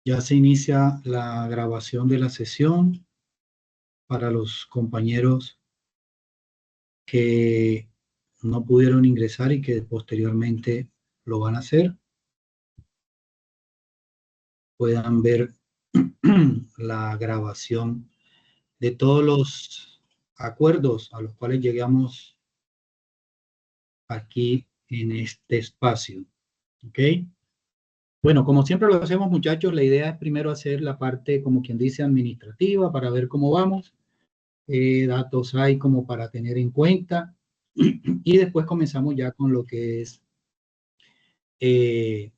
Ya se inicia la grabación de la sesión para los compañeros que no pudieron ingresar y que posteriormente lo van a hacer. Puedan ver la grabación de todos los acuerdos a los cuales llegamos aquí en este espacio. ¿Ok? Bueno, como siempre lo hacemos, muchachos, la idea es primero hacer la parte, como quien dice, administrativa para ver cómo vamos. Datos hay como para tener en cuenta. Y después comenzamos ya con lo que es eh,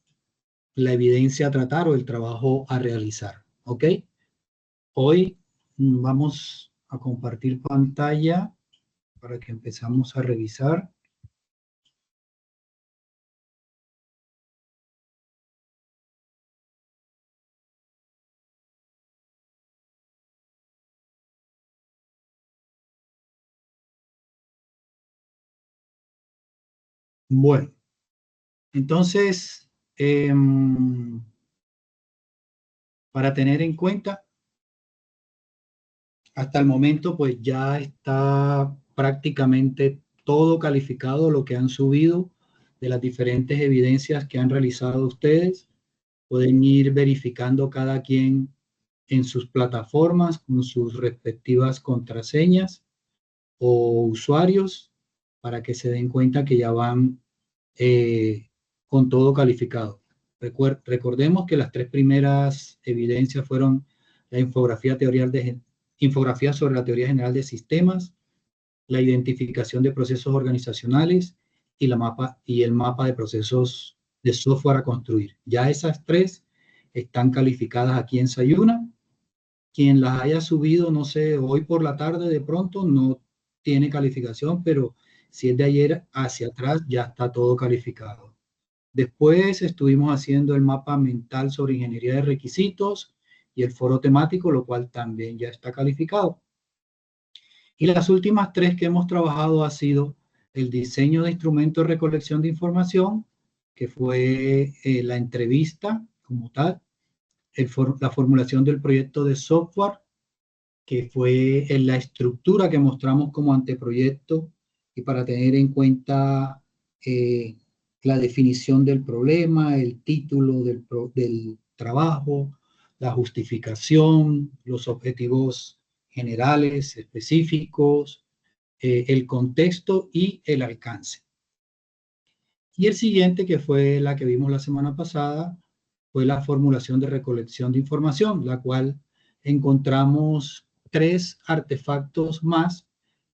la evidencia a tratar o el trabajo a realizar. ¿Ok? Hoy vamos a compartir pantalla para que empezamos a revisar. Bueno, entonces, para tener en cuenta, hasta el momento, pues ya está prácticamente todo calificado, lo que han subido de las diferentes evidencias que han realizado ustedes. Pueden ir verificando cada quien en sus plataformas con sus respectivas contraseñas o usuarios para que se den cuenta que ya van con todo calificado. Recordemos que las tres primeras evidencias fueron la infografía sobre la teoría general de sistemas, la identificación de procesos organizacionales y el mapa de procesos de software a construir. Ya esas tres están calificadas aquí en Sayuna. Quien las haya subido, no sé, hoy por la tarde de pronto no tiene calificación, pero si es de ayer hacia atrás ya está todo calificado. Después estuvimos haciendo el mapa mental sobre ingeniería de requisitos y el foro temático, lo cual también ya está calificado. Y las últimas tres que hemos trabajado ha sido el diseño de instrumentos de recolección de información, que fue la entrevista como tal, la formulación del proyecto de software, que fue en la estructura que mostramos como anteproyecto y para tener en cuenta eh, la definición del problema, el título del trabajo, la justificación, los objetivos generales, específicos, el contexto y el alcance. Y el siguiente, que fue la que vimos la semana pasada, fue la formulación de recolección de información, la cual encontramos tres artefactos más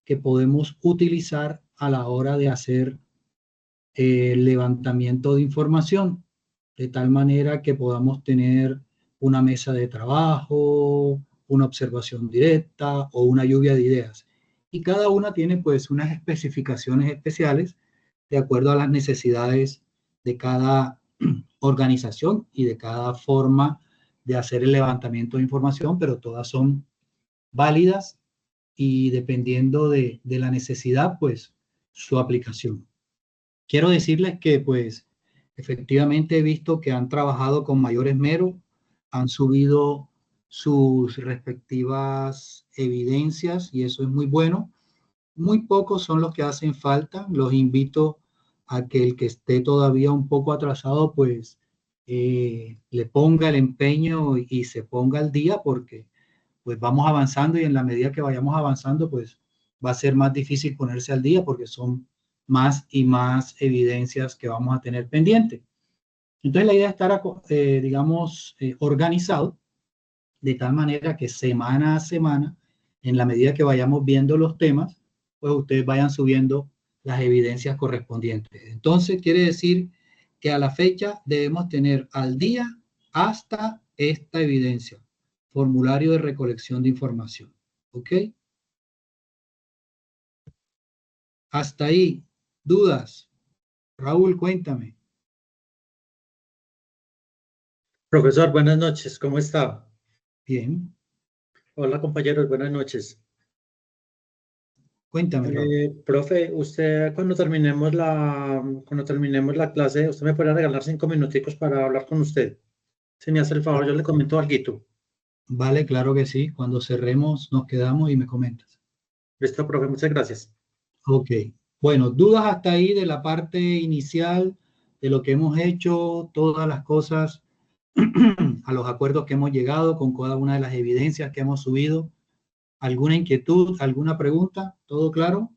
que podemos utilizar a la hora de hacer el levantamiento de información, de tal manera que podamos tener una mesa de trabajo, una observación directa o una lluvia de ideas. Y cada una tiene pues unas especificaciones especiales de acuerdo a las necesidades de cada organización y de cada forma de hacer el levantamiento de información, pero todas son válidas y dependiendo de la necesidad, pues su aplicación. Quiero decirles que pues efectivamente he visto que han trabajado con mayor esmero, han subido sus respectivas evidencias y eso es muy bueno. Muy pocos son los que hacen falta. Los invito a que el que esté todavía un poco atrasado, pues le ponga el empeño y se ponga al día porque pues vamos avanzando y en la medida que vayamos avanzando, pues va a ser más difícil ponerse al día porque son más y más evidencias que vamos a tener pendiente. Entonces la idea es estar, digamos, organizado de tal manera que semana a semana, en la medida que vayamos viendo los temas, pues ustedes vayan subiendo las evidencias correspondientes. Entonces quiere decir que a la fecha debemos tener al día hasta esta evidencia, formulario de recolección de información. ¿Ok? Hasta ahí, dudas. Raúl, cuéntame. Profesor, buenas noches, ¿cómo está? Bien, Hola compañeros, buenas noches. cuéntame, Raúl. Profe, usted cuando terminemos la clase, usted me puede regalar 5 minuticos para hablar con usted. Si me hace el favor, yo le comento algo. Vale, claro que sí. Cuando cerremos nos quedamos y me comentas. Listo, profe, muchas gracias. Ok. Bueno, dudas hasta ahí de la parte inicial, de lo que hemos hecho, todas las cosas, a los acuerdos que hemos llegado con cada una de las evidencias que hemos subido. ¿Alguna inquietud, alguna pregunta? ¿Todo claro?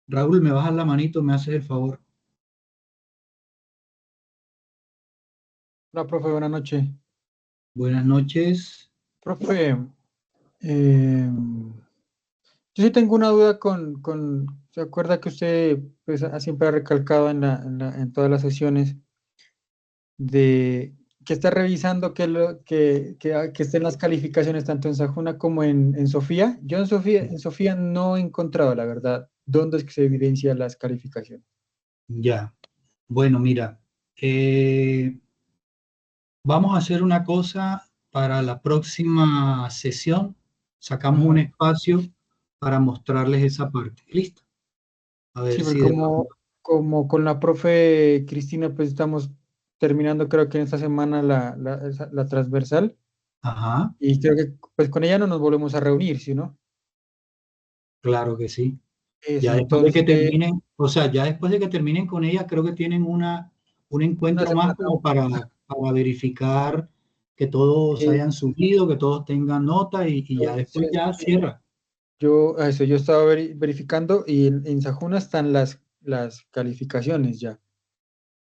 Raúl, me bajas la manito, me haces el favor. Hola, profe, buenas noches. Buenas noches. Profe, yo sí tengo una duda ¿se acuerda que usted pues, siempre ha recalcado en todas las sesiones de que está revisando que estén las calificaciones tanto en Sajuna como en Sofía? Yo en Sofía no he encontrado, la verdad, dónde es que se evidencian las calificaciones. Ya. Bueno, mira, vamos a hacer una cosa para la próxima sesión. Sacamos un Ajá. espacio para mostrarles esa parte. ¿Listo? A ver Sí, porque si de pronto. como con la profe Cristina, pues estamos terminando, creo que en esta semana la transversal, Ajá, y creo que pues con ella no nos volvemos a reunir, ¿sí, no? claro que sí. Eso, Ya después de que entonces, terminen, o sea, ya después de que terminen con ella, creo que tienen un una encuentro más semana, como para verificar que todos eh, hayan subido, que todos tengan nota y ya después ya cierra. yo estaba verificando y en Sajuna están las calificaciones ya,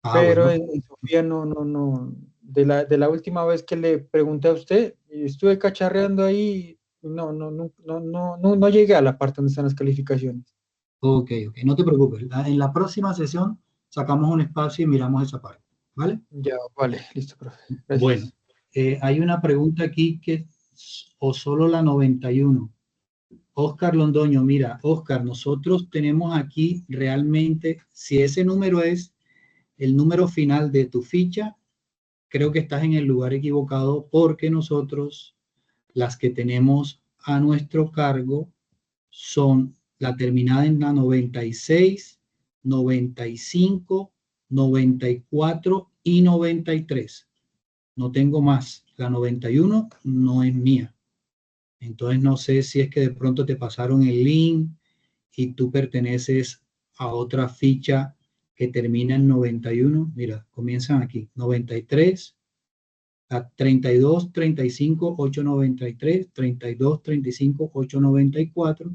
Ah, pero bueno, en Sofía no, de la última vez que le pregunté a usted, y estuve cacharreando ahí, no llegué a la parte donde están las calificaciones. ok, ok, no te preocupes. En la próxima sesión sacamos un espacio y miramos esa parte, ¿vale? Ya, vale, listo, profe. Bueno, Gracias. hay una pregunta aquí o solo la 91. Oscar Londoño, mira, Oscar, nosotros tenemos aquí realmente, si ese número es el número final de tu ficha, creo que estás en el lugar equivocado porque nosotros, las que tenemos a nuestro cargo, son la terminada en la 96, 95, 94 y 93. No tengo más. La 91 no es mía. Entonces no sé si es que de pronto te pasaron el link y tú perteneces a otra ficha que termina en 91. Mira, comienzan aquí. 93, a 32, 35, 893, 32, 35, 894,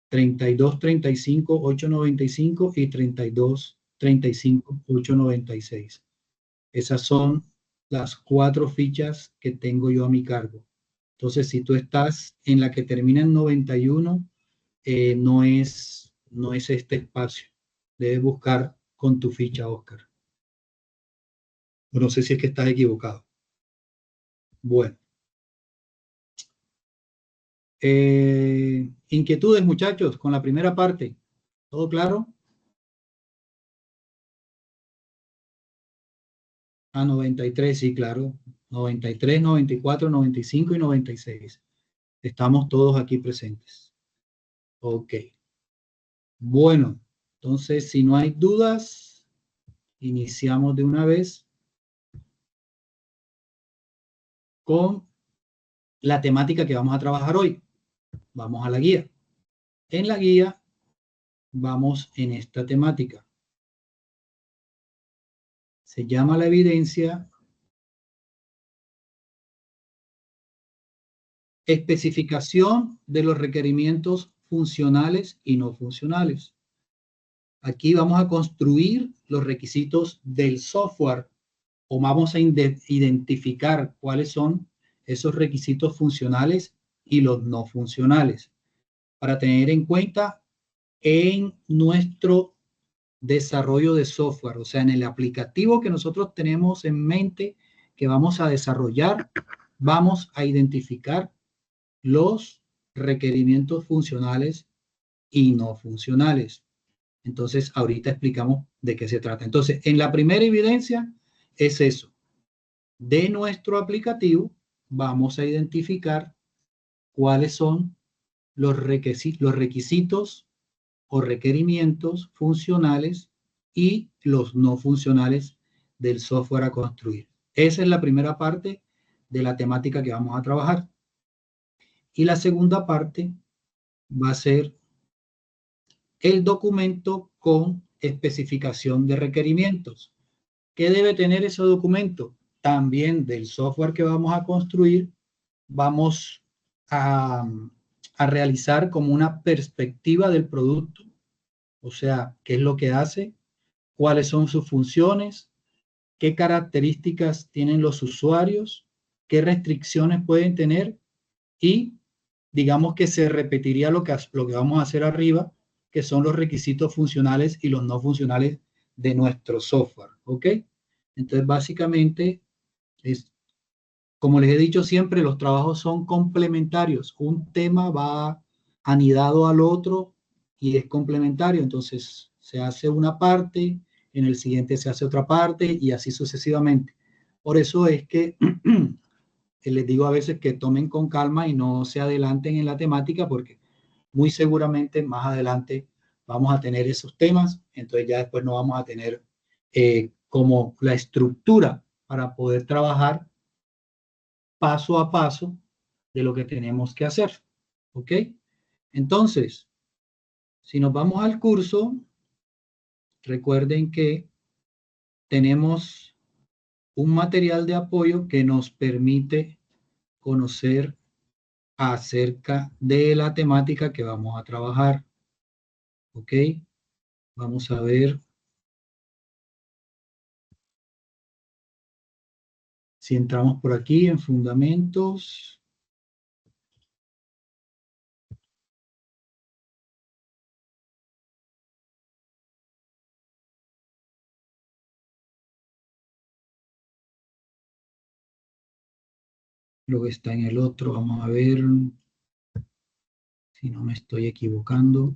32, 35, 895 y 32, 35, 896. Esas son las 4 fichas que tengo yo a mi cargo. Entonces, si tú estás en la que termina en 91, no es este espacio. Debes buscar con tu ficha, Oscar. No sé si es que estás equivocado. Bueno. Inquietudes, muchachos, con la primera parte. ¿Todo claro? A 93, sí, claro. 93, 94, 95 y 96. Estamos todos aquí presentes. Ok. Bueno, entonces, si no hay dudas, iniciamos de una vez con la temática que vamos a trabajar hoy. Vamos a la guía. En la guía vamos en esta temática. Se llama la evidencia especificación de los requerimientos funcionales y no funcionales. Aquí vamos a construir los requisitos del software o vamos a identificar cuáles son esos requisitos funcionales y los no funcionales para tener en cuenta en nuestro desarrollo de software, o sea, en el aplicativo que nosotros tenemos en mente que vamos a desarrollar, vamos a identificar los requerimientos funcionales y no funcionales. Entonces, ahorita explicamos de qué se trata. Entonces, en la primera evidencia es eso. De nuestro aplicativo, vamos a identificar cuáles son los requisitos o requerimientos funcionales y los no funcionales del software a construir. Esa es la primera parte de la temática que vamos a trabajar. Y la segunda parte va a ser el documento con especificación de requerimientos. ¿Qué debe tener ese documento? También del software que vamos a construir, vamos a realizar como una perspectiva del producto, o sea, qué es lo que hace, cuáles son sus funciones, qué características tienen los usuarios, qué restricciones pueden tener y digamos que se repetiría lo que vamos a hacer arriba, que son los requisitos funcionales y los no funcionales de nuestro software, ¿ok? Entonces, básicamente, como les he dicho siempre, los trabajos son complementarios. Un tema va anidado al otro y es complementario. Entonces, se hace una parte, en el siguiente se hace otra parte y así sucesivamente. Por eso es que les digo a veces que tomen con calma y no se adelanten en la temática porque muy seguramente más adelante vamos a tener esos temas. Entonces ya después no vamos a tener como la estructura para poder trabajar paso a paso de lo que tenemos que hacer. ¿Ok? Entonces, si nos vamos al curso, recuerden que tenemos un material de apoyo que nos permite conocer acerca de la temática que vamos a trabajar. ¿Ok? Vamos a ver si entramos por aquí en fundamentos. Lo que está en el otro, vamos a ver si no me estoy equivocando.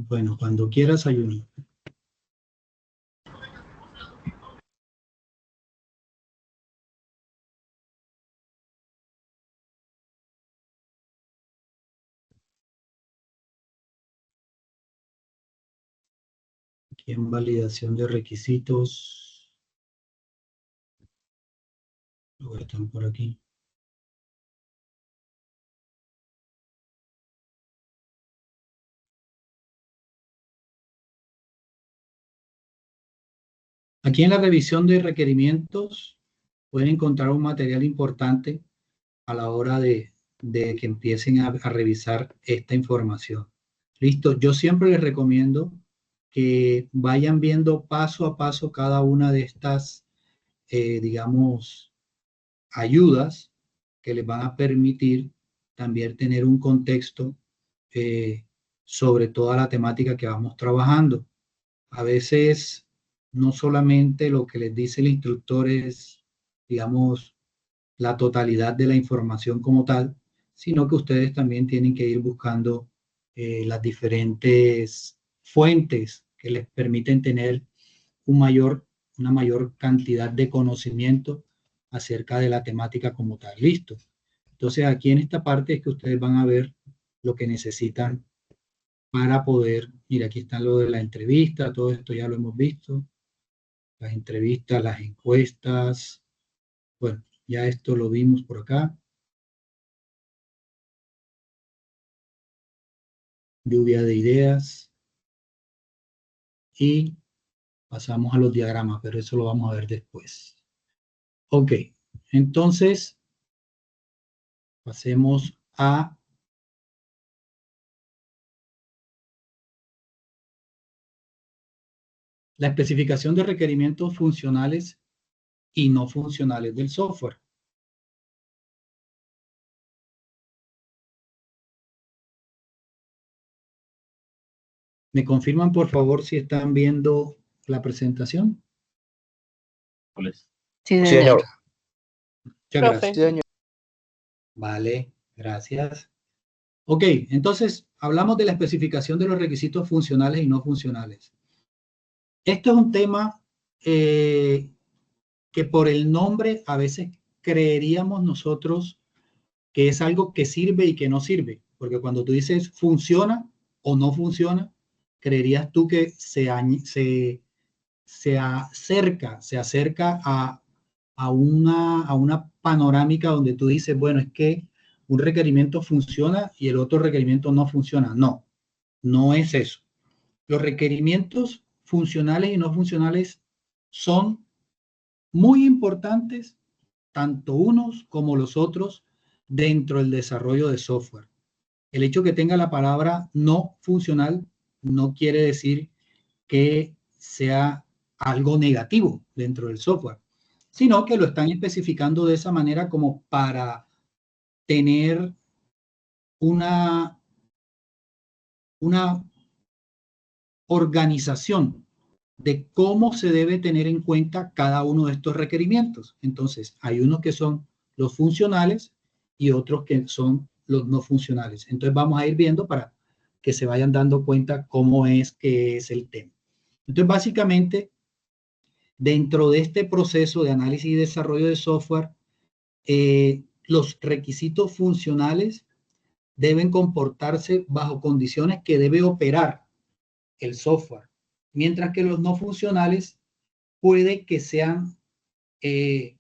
Bueno, cuando quieras, Ayuni. Aquí en validación de requisitos. Luego están por aquí. Aquí en la revisión de requerimientos pueden encontrar un material importante a la hora de que empiecen a revisar esta información. Listo, yo siempre les recomiendo que vayan viendo paso a paso cada una de estas, digamos, ayudas que les van a permitir también tener un contexto sobre toda la temática que vamos trabajando. A veces no solamente lo que les dice el instructor es, digamos, la totalidad de la información como tal, sino que ustedes también tienen que ir buscando las diferentes fuentes que les permiten tener una mayor cantidad de conocimiento acerca de la temática como tal. Listo. Entonces, aquí en esta parte es que ustedes van a ver lo que necesitan para poder, mira, aquí está lo de la entrevista, todo esto ya lo hemos visto, las entrevistas, las encuestas, bueno, ya esto lo vimos por acá. Lluvia de ideas y pasamos a los diagramas, pero eso lo vamos a ver después. Ok, entonces pasemos a la especificación de requerimientos funcionales y no funcionales del software. ¿Me confirman, por favor, si están viendo la presentación? Sí, señor. Muchas gracias. Sí, señor. Vale, gracias. Ok, entonces hablamos de la especificación de los requisitos funcionales y no funcionales. Esto es un tema que por el nombre a veces creeríamos nosotros que es algo que sirve y que no sirve, porque cuando tú dices funciona o no funciona, creerías tú que se acerca a una panorámica donde tú dices, bueno, es que un requerimiento funciona y el otro requerimiento no funciona. No, no es eso. Los requerimientos funcionales y no funcionales son muy importantes, tanto unos como los otros, dentro del desarrollo de software. El hecho que tenga la palabra no funcional no quiere decir que sea algo negativo dentro del software, sino que lo están especificando de esa manera como para tener una organización de cómo se debe tener en cuenta cada uno de estos requerimientos. Entonces, hay unos que son los funcionales y otros que son los no funcionales. Entonces, vamos a ir viendo para que se vayan dando cuenta cómo es que es el tema. Entonces, básicamente, dentro de este proceso de análisis y desarrollo de software, los requisitos funcionales deben comportarse bajo condiciones que debe operar el software, mientras que los no funcionales puede que sean que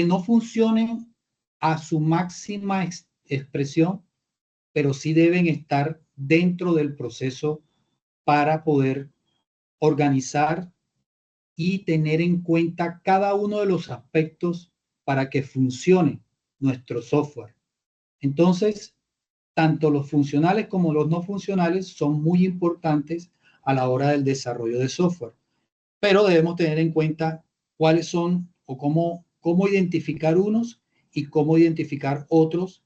no funcionen a su máxima expresión, pero sí deben estar dentro del proceso para poder organizar y tener en cuenta cada uno de los aspectos para que funcione nuestro software. Entonces, tanto los funcionales como los no funcionales son muy importantes a la hora del desarrollo de software, pero debemos tener en cuenta cuáles son o cómo identificar unos y cómo identificar otros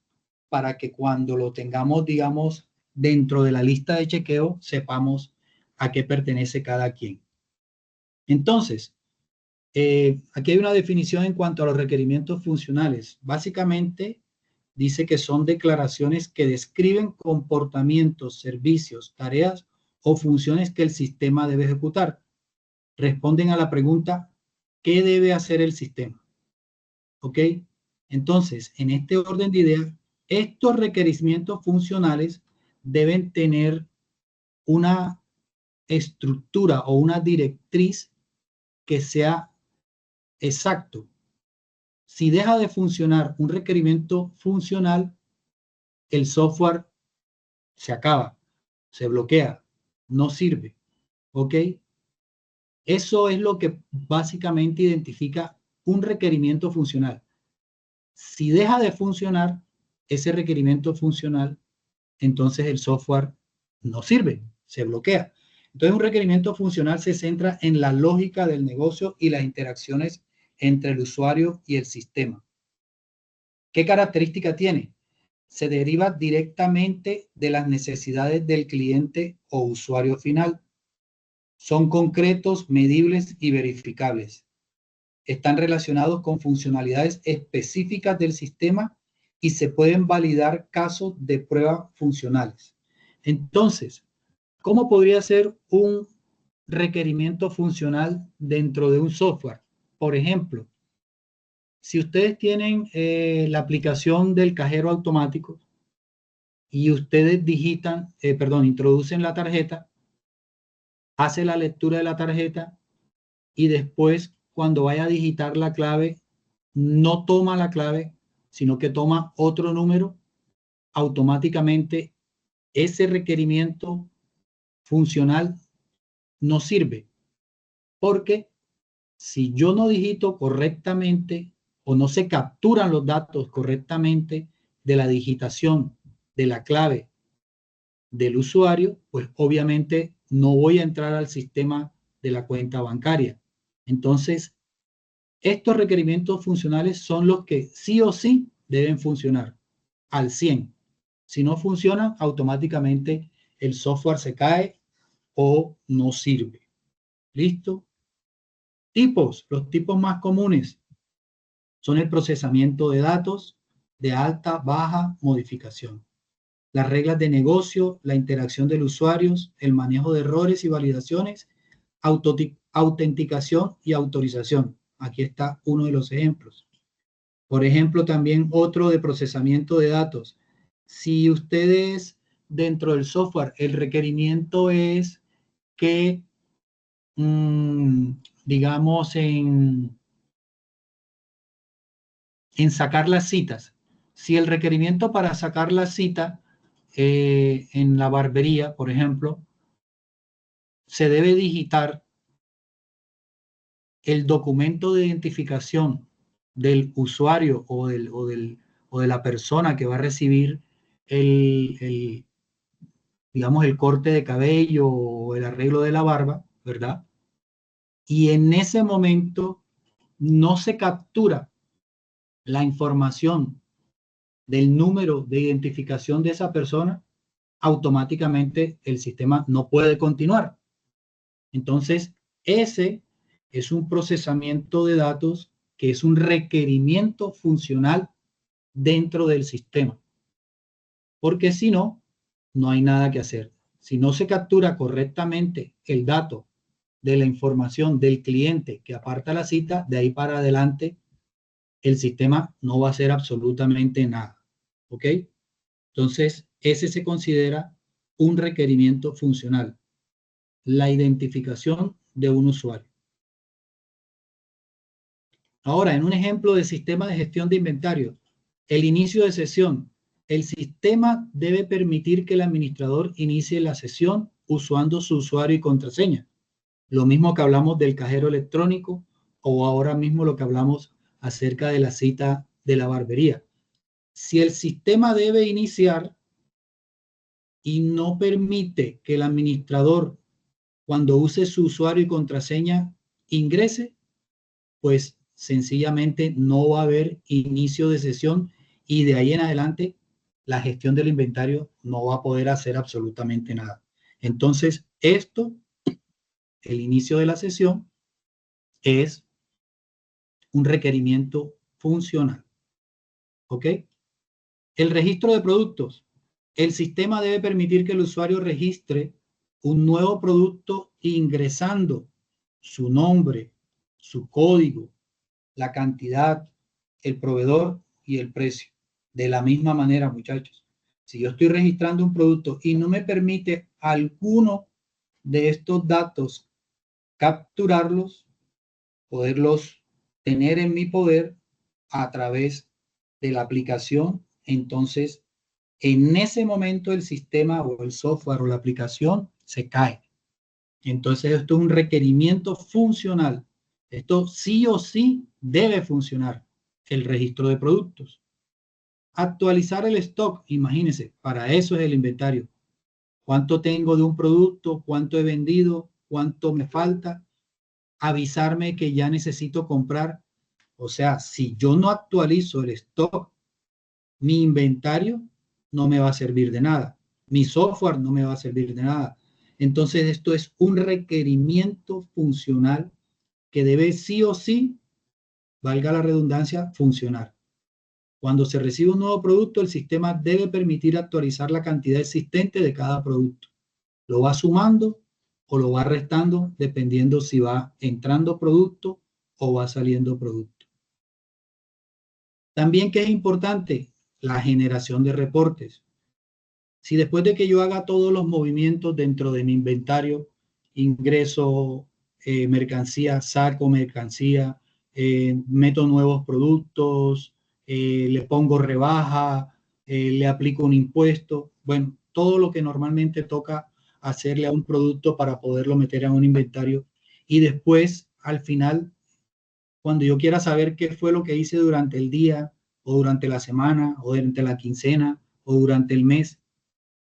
para que cuando lo tengamos, digamos, dentro de la lista de chequeo, sepamos a qué pertenece cada quien. Entonces, aquí hay una definición en cuanto a los requerimientos funcionales. Básicamente, dice que son declaraciones que describen comportamientos, servicios, tareas o funciones que el sistema debe ejecutar. Responden a la pregunta, ¿qué debe hacer el sistema? ¿Ok? Entonces, en este orden de ideas, estos requerimientos funcionales deben tener una estructura o una directriz que sea exacto. Si deja de funcionar un requerimiento funcional, el software se acaba, se bloquea, no sirve. ¿Ok? Eso es lo que básicamente identifica un requerimiento funcional. Si deja de funcionar ese requerimiento funcional, entonces el software no sirve, se bloquea. Entonces un requerimiento funcional se centra en la lógica del negocio y las interacciones entre el usuario y el sistema. ¿Qué característica tiene? Se deriva directamente de las necesidades del cliente o usuario final. Son concretos, medibles y verificables. Están relacionados con funcionalidades específicas del sistema y se pueden validar casos de prueba funcionales. Entonces, ¿cómo podría ser un requerimiento funcional dentro de un software? Por ejemplo, si ustedes tienen la aplicación del cajero automático y ustedes introducen la tarjeta, hace la lectura de la tarjeta y después cuando vaya a digitar la clave, no toma la clave, sino que toma otro número, automáticamente ese requerimiento funcional no sirve. Porque si yo no digito correctamente o no se capturan los datos correctamente de la digitación de la clave del usuario, pues obviamente no voy a entrar al sistema de la cuenta bancaria. Entonces, estos requerimientos funcionales son los que sí o sí deben funcionar al 100. Si no funcionan, automáticamente el software se cae o no sirve. ¿Listo? Tipos. Los tipos más comunes son el procesamiento de datos de alta, baja, modificación. las reglas de negocio, la interacción del usuario, el manejo de errores y validaciones, autenticación y autorización. Aquí está uno de los ejemplos. Por ejemplo, también otro de procesamiento de datos. Si ustedes dentro del software, el requerimiento es que, digamos, en sacar las citas. Si el requerimiento para sacar la cita en la barbería, por ejemplo, se debe digitar el documento de identificación del usuario o de la persona que va a recibir digamos, el corte de cabello o el arreglo de la barba, ¿verdad? Y en ese momento no se captura la información del número de identificación de esa persona, automáticamente el sistema no puede continuar. Entonces, ese es un procesamiento de datos que es un requerimiento funcional dentro del sistema. Porque si no, no hay nada que hacer. Si no se captura correctamente el dato de la información del cliente que aparta la cita, de ahí para adelante el sistema no va a hacer absolutamente nada. ¿Ok? Entonces, ese se considera un requerimiento funcional, la identificación de un usuario. Ahora, en un ejemplo de sistema de gestión de inventario, el inicio de sesión. El sistema debe permitir que el administrador inicie la sesión usando su usuario y contraseña. Lo mismo que hablamos del cajero electrónico o ahora mismo lo que hablamos acerca de la cita de la barbería. Si el sistema debe iniciar y no permite que el administrador, cuando use su usuario y contraseña, ingrese, pues sencillamente no va a haber inicio de sesión y de ahí en adelante la gestión del inventario no va a poder hacer absolutamente nada. Entonces, esto, el inicio de la sesión, es un requerimiento funcional. ¿Ok? El registro de productos. El sistema debe permitir que el usuario registre un nuevo producto ingresando su nombre, su código, la cantidad, el proveedor y el precio. De la misma manera, muchachos, si yo estoy registrando un producto y no me permite alguno de estos datos capturarlos, poderlos tener en mi poder a través de la aplicación, entonces en ese momento el sistema o el software o la aplicación se cae. Entonces esto es un requerimiento funcional. Esto sí o sí debe funcionar, el registro de productos. Actualizar el stock, imagínense, para eso es el inventario. ¿Cuánto tengo de un producto? ¿Cuánto he vendido? ¿Cuánto me falta? Avisarme que ya necesito comprar. O sea, si yo no actualizo el stock, mi inventario no me va a servir de nada. Mi software no me va a servir de nada. Entonces, esto es un requerimiento funcional que debe sí o sí, valga la redundancia, funcionar. Cuando se recibe un nuevo producto, el sistema debe permitir actualizar la cantidad existente de cada producto. Lo va sumando o lo va restando dependiendo si va entrando producto o va saliendo producto. También, que es importante, la generación de reportes. Si después de que yo haga todos los movimientos dentro de mi inventario, ingreso mercancía, saco mercancía, meto nuevos productos, le pongo rebaja, le aplico un impuesto, bueno, todo lo que normalmente toca hacerle a un producto para poderlo meter en un inventario. Y después, al final, cuando yo quiera saber qué fue lo que hice durante el día, o durante la semana, o durante la quincena, o durante el mes,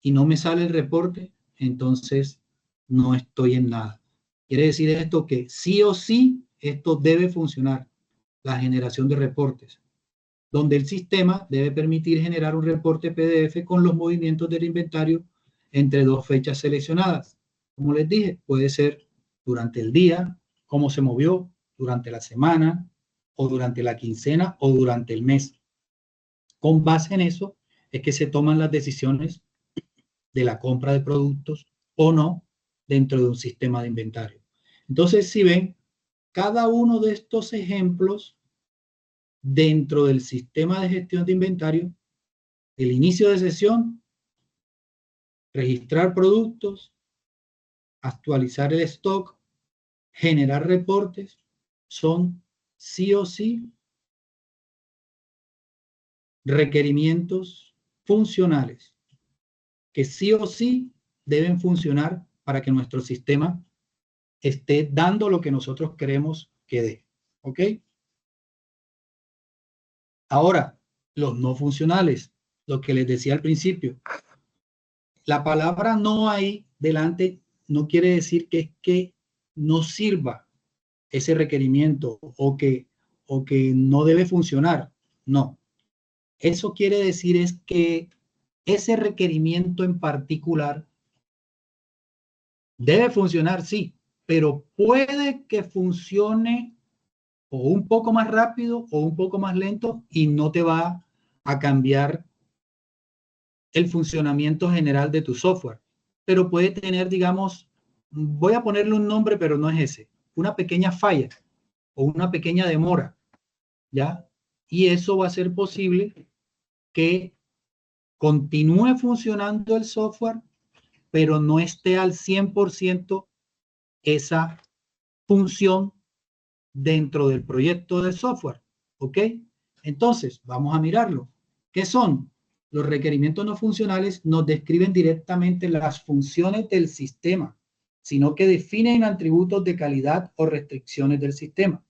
y no me sale el reporte, entonces no estoy en nada. Quiere decir esto que sí o sí esto debe funcionar, la generación de reportes, donde el sistema debe permitir generar un reporte PDF con los movimientos del inventario entre dos fechas seleccionadas. Como les dije, puede ser durante el día, cómo se movió, durante la semana, o durante la quincena, o durante el mes. Con base en eso es que se toman las decisiones de la compra de productos o no dentro de un sistema de inventario. Entonces, si ven, cada uno de estos ejemplos dentro del sistema de gestión de inventario, el inicio de sesión, registrar productos, actualizar el stock, generar reportes, son sí o sí requerimientos funcionales que sí o sí deben funcionar para que nuestro sistema esté dando lo que nosotros queremos que dé. ¿Ok? Ahora, los no funcionales, lo que les decía al principio. La palabra no ahí delante no quiere decir que es que no sirva ese requerimiento o que no debe funcionar. No. Eso quiere decir es que ese requerimiento en particular debe funcionar, sí, pero puede que funcione o un poco más rápido o un poco más lento y no te va a cambiar el funcionamiento general de tu software. Pero puede tener, digamos, voy a ponerle un nombre, pero no es ese, una pequeña falla o una pequeña demora, ¿ya? Y eso va a ser posible que continúe funcionando el software, pero no esté al 100% esa función dentro del proyecto de software, ¿ok? Entonces, vamos a mirarlo. ¿Qué son? Los requerimientos no funcionales nos describen directamente las funciones del sistema, sino que definen atributos de calidad o restricciones del sistema.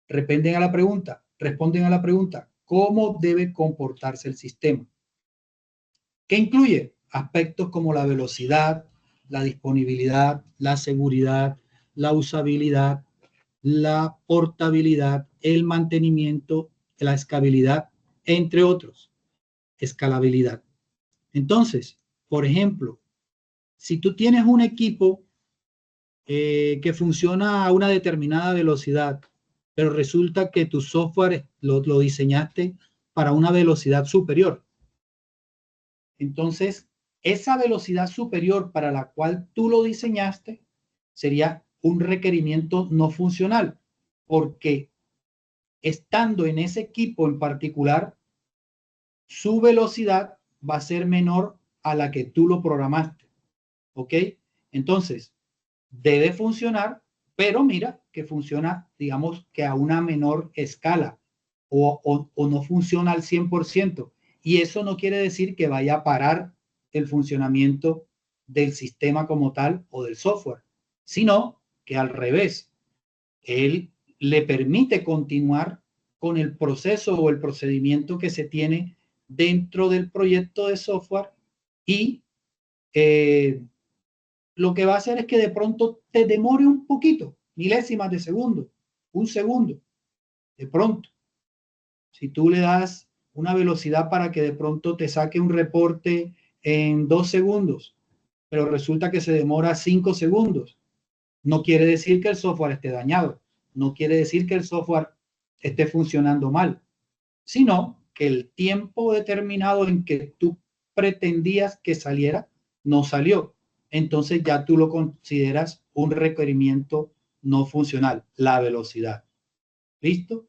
Responden a la pregunta, ¿cómo debe comportarse el sistema? ¿Qué incluye? Aspectos como la velocidad, la disponibilidad, la seguridad, la usabilidad, la portabilidad, el mantenimiento, la escalabilidad, entre otros. Escalabilidad. Entonces, por ejemplo, si tú tienes un equipo que funciona a una determinada velocidad, pero resulta que tu software lo diseñaste para una velocidad superior. Entonces, esa velocidad superior para la cual tú lo diseñaste sería un requerimiento no funcional, porque estando en ese equipo en particular, su velocidad va a ser menor a la que tú lo programaste. ¿Ok? Entonces, debe funcionar, pero mira que funciona, digamos, que a una menor escala o no funciona al 100%. Y eso no quiere decir que vaya a parar el funcionamiento del sistema como tal o del software, sino que al revés, él le permite continuar con el proceso o el procedimiento que se tiene dentro del proyecto de software y lo que va a hacer es que de pronto te demore un poquito, milésimas de segundo, un segundo, de pronto. Si tú le das una velocidad para que de pronto te saque un reporte en 2 segundos, pero resulta que se demora 5 segundos, no quiere decir que el software esté dañado, no quiere decir que el software esté funcionando mal, sino que el tiempo determinado en que tú pretendías que saliera no salió. Entonces ya tú lo consideras un requerimiento no funcional, la velocidad. ¿Listo?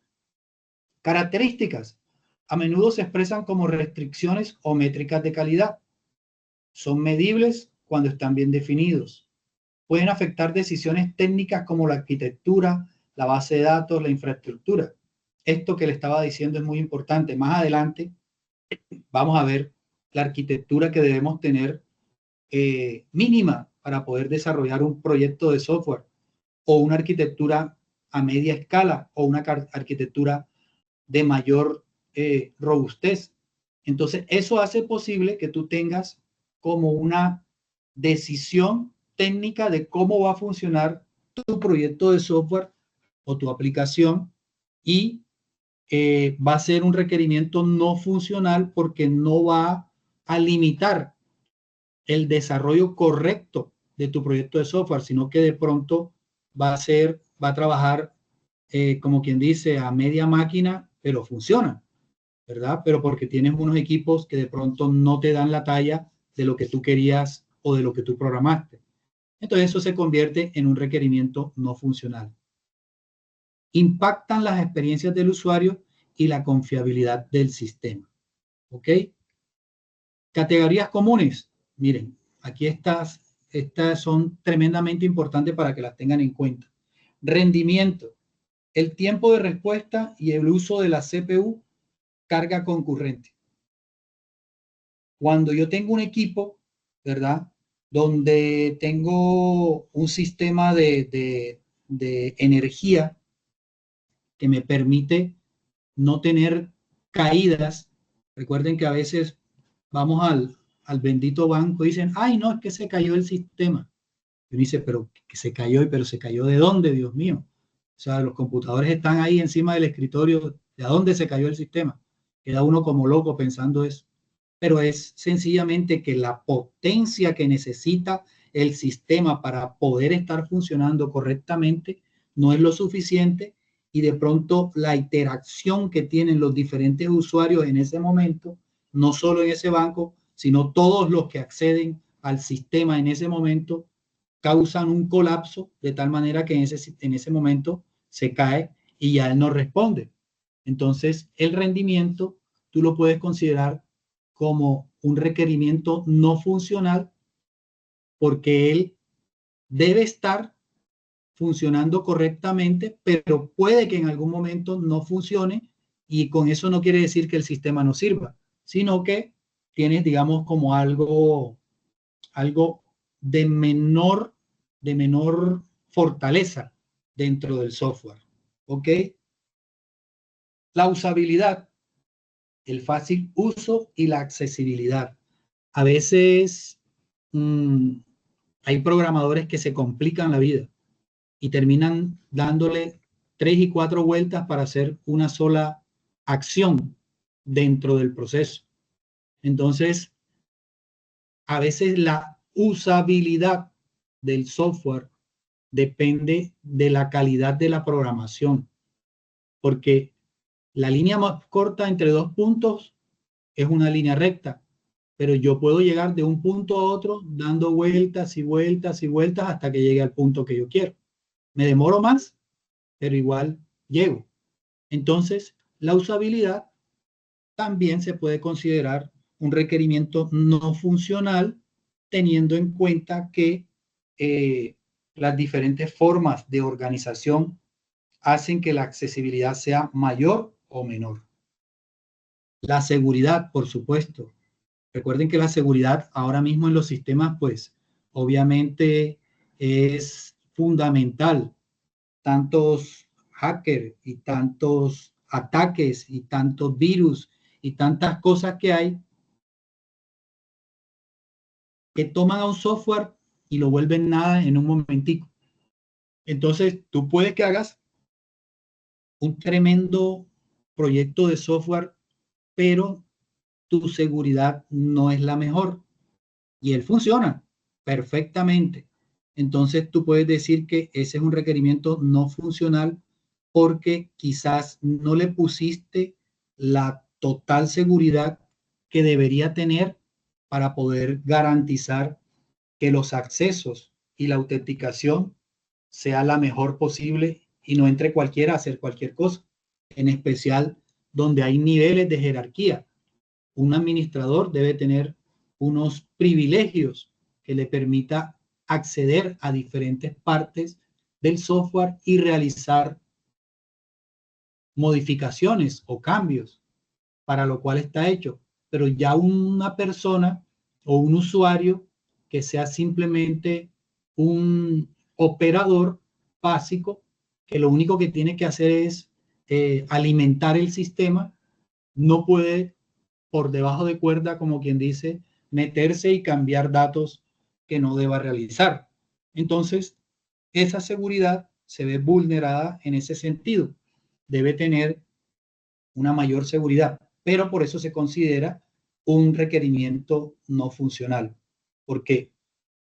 Características. A menudo se expresan como restricciones o métricas de calidad. Son medibles cuando están bien definidos. Pueden afectar decisiones técnicas como la arquitectura, la base de datos, la infraestructura. Esto que le estaba diciendo es muy importante. Más adelante vamos a ver la arquitectura que debemos tener mínima para poder desarrollar un proyecto de software o una arquitectura a media escala o una arquitectura de mayor robustez. Entonces, eso hace posible que tú tengas como una decisión técnica de cómo va a funcionar tu proyecto de software o tu aplicación y va a ser un requerimiento no funcional porque no va a limitar el desarrollo correcto de tu proyecto de software, sino que de pronto va a trabajar como quien dice a media máquina, pero funciona, ¿verdad? Pero porque tienes unos equipos que de pronto no te dan la talla de lo que tú querías o de lo que tú programaste. Entonces eso se convierte en un requerimiento no funcional. Impactan las experiencias del usuario y la confiabilidad del sistema. ¿Ok? Categorías comunes. Miren, aquí estas son tremendamente importantes para que las tengan en cuenta. Rendimiento. El tiempo de respuesta y el uso de la CPU, carga concurrente. Cuando yo tengo un equipo, ¿verdad? Donde tengo un sistema de energía que me permite no tener caídas. Recuerden que a veces vamos al bendito banco y dicen, ay, no, es que se cayó el sistema. Y uno dice, pero que se cayó, pero se cayó ¿de dónde, Dios mío? O sea, los computadores están ahí encima del escritorio, ¿de dónde se cayó el sistema? Queda uno como loco pensando eso. Pero es sencillamente que la potencia que necesita el sistema para poder estar funcionando correctamente no es lo suficiente y de pronto la interacción que tienen los diferentes usuarios en ese momento, no solo en ese banco, sino todos los que acceden al sistema en ese momento, causan un colapso de tal manera que en ese momento se cae y ya él no responde. Entonces, el rendimiento tú lo puedes considerar como un requerimiento no funcional porque él debe estar funcionando correctamente, pero puede que en algún momento no funcione y con eso no quiere decir que el sistema no sirva, sino que tienes, digamos, como algo de menor fortaleza dentro del software. ¿Ok? La usabilidad, el fácil uso y la accesibilidad. A veces hay programadores que se complican la vida y terminan dándole 3 y 4 vueltas para hacer una sola acción dentro del proceso. Entonces, a veces la usabilidad del software depende de la calidad de la programación, porque la línea más corta entre dos puntos es una línea recta, pero yo puedo llegar de un punto a otro dando vueltas y vueltas y vueltas hasta que llegue al punto que yo quiero. Me demoro más, pero igual llego. Entonces, la usabilidad también se puede considerar un requerimiento no funcional, teniendo en cuenta que las diferentes formas de organización hacen que la accesibilidad sea mayor o menor. La seguridad, por supuesto. Recuerden que la seguridad ahora mismo en los sistemas, pues, obviamente es fundamental. Tantos hackers y tantos ataques y tantos virus y tantas cosas que hay que toman a un software y lo vuelven nada en un momentico. Entonces, tú puedes que hagas un tremendo proyecto de software, pero tu seguridad no es la mejor y él funciona perfectamente. Entonces, tú puedes decir que ese es un requerimiento no funcional porque quizás no le pusiste la total seguridad que debería tener para poder garantizar que los accesos y la autenticación sea la mejor posible y no entre cualquiera a hacer cualquier cosa, en especial donde hay niveles de jerarquía. Un administrador debe tener unos privilegios que le permita acceder a diferentes partes del software y realizar modificaciones o cambios para lo cual está hecho. Pero ya una persona o un usuario que sea simplemente un operador básico, que lo único que tiene que hacer es alimentar el sistema, no puede por debajo de cuerda, como quien dice, meterse y cambiar datos que no deba realizar. Entonces, esa seguridad se ve vulnerada en ese sentido. Debe tener una mayor seguridad, pero por eso se considera un requerimiento no funcional, porque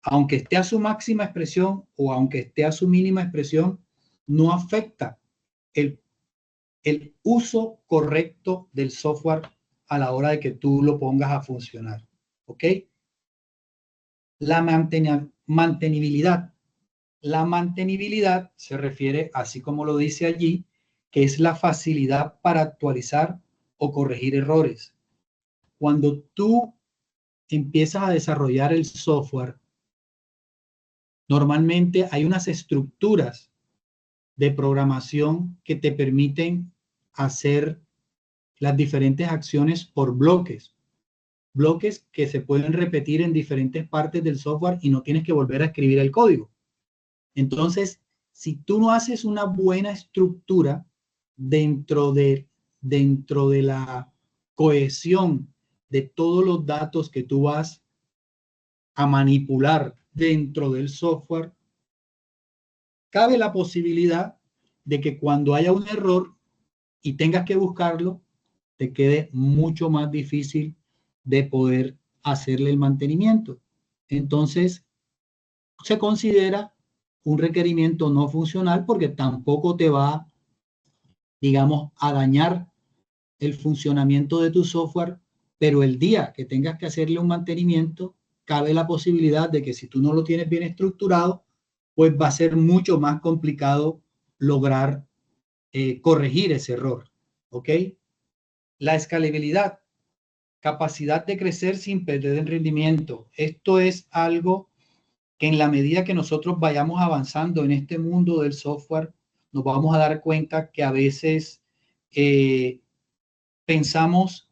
aunque esté a su máxima expresión o aunque esté a su mínima expresión, no afecta el uso correcto del software a la hora de que tú lo pongas a funcionar. ¿Ok? La mantenibilidad. La mantenibilidad se refiere, así como lo dice allí, que es la facilidad para actualizar o corregir errores. Cuando tú empiezas a desarrollar el software, normalmente hay unas estructuras de programación que te permiten hacer las diferentes acciones por bloques. Bloques que se pueden repetir en diferentes partes del software y no tienes que volver a escribir el código. Entonces, si tú no haces una buena estructura dentro de la cohesión de todos los datos que tú vas a manipular dentro del software, cabe la posibilidad de que cuando haya un error y tengas que buscarlo, te quede mucho más difícil de poder hacerle el mantenimiento. Entonces, se considera un requerimiento no funcional porque tampoco te va, digamos, a dañar el funcionamiento de tu software, pero el día que tengas que hacerle un mantenimiento, cabe la posibilidad de que si tú no lo tienes bien estructurado, pues va a ser mucho más complicado lograr corregir ese error. ¿Ok? La escalabilidad, capacidad de crecer sin perder el rendimiento. Esto es algo que en la medida que nosotros vayamos avanzando en este mundo del software, nos vamos a dar cuenta que a veces pensamos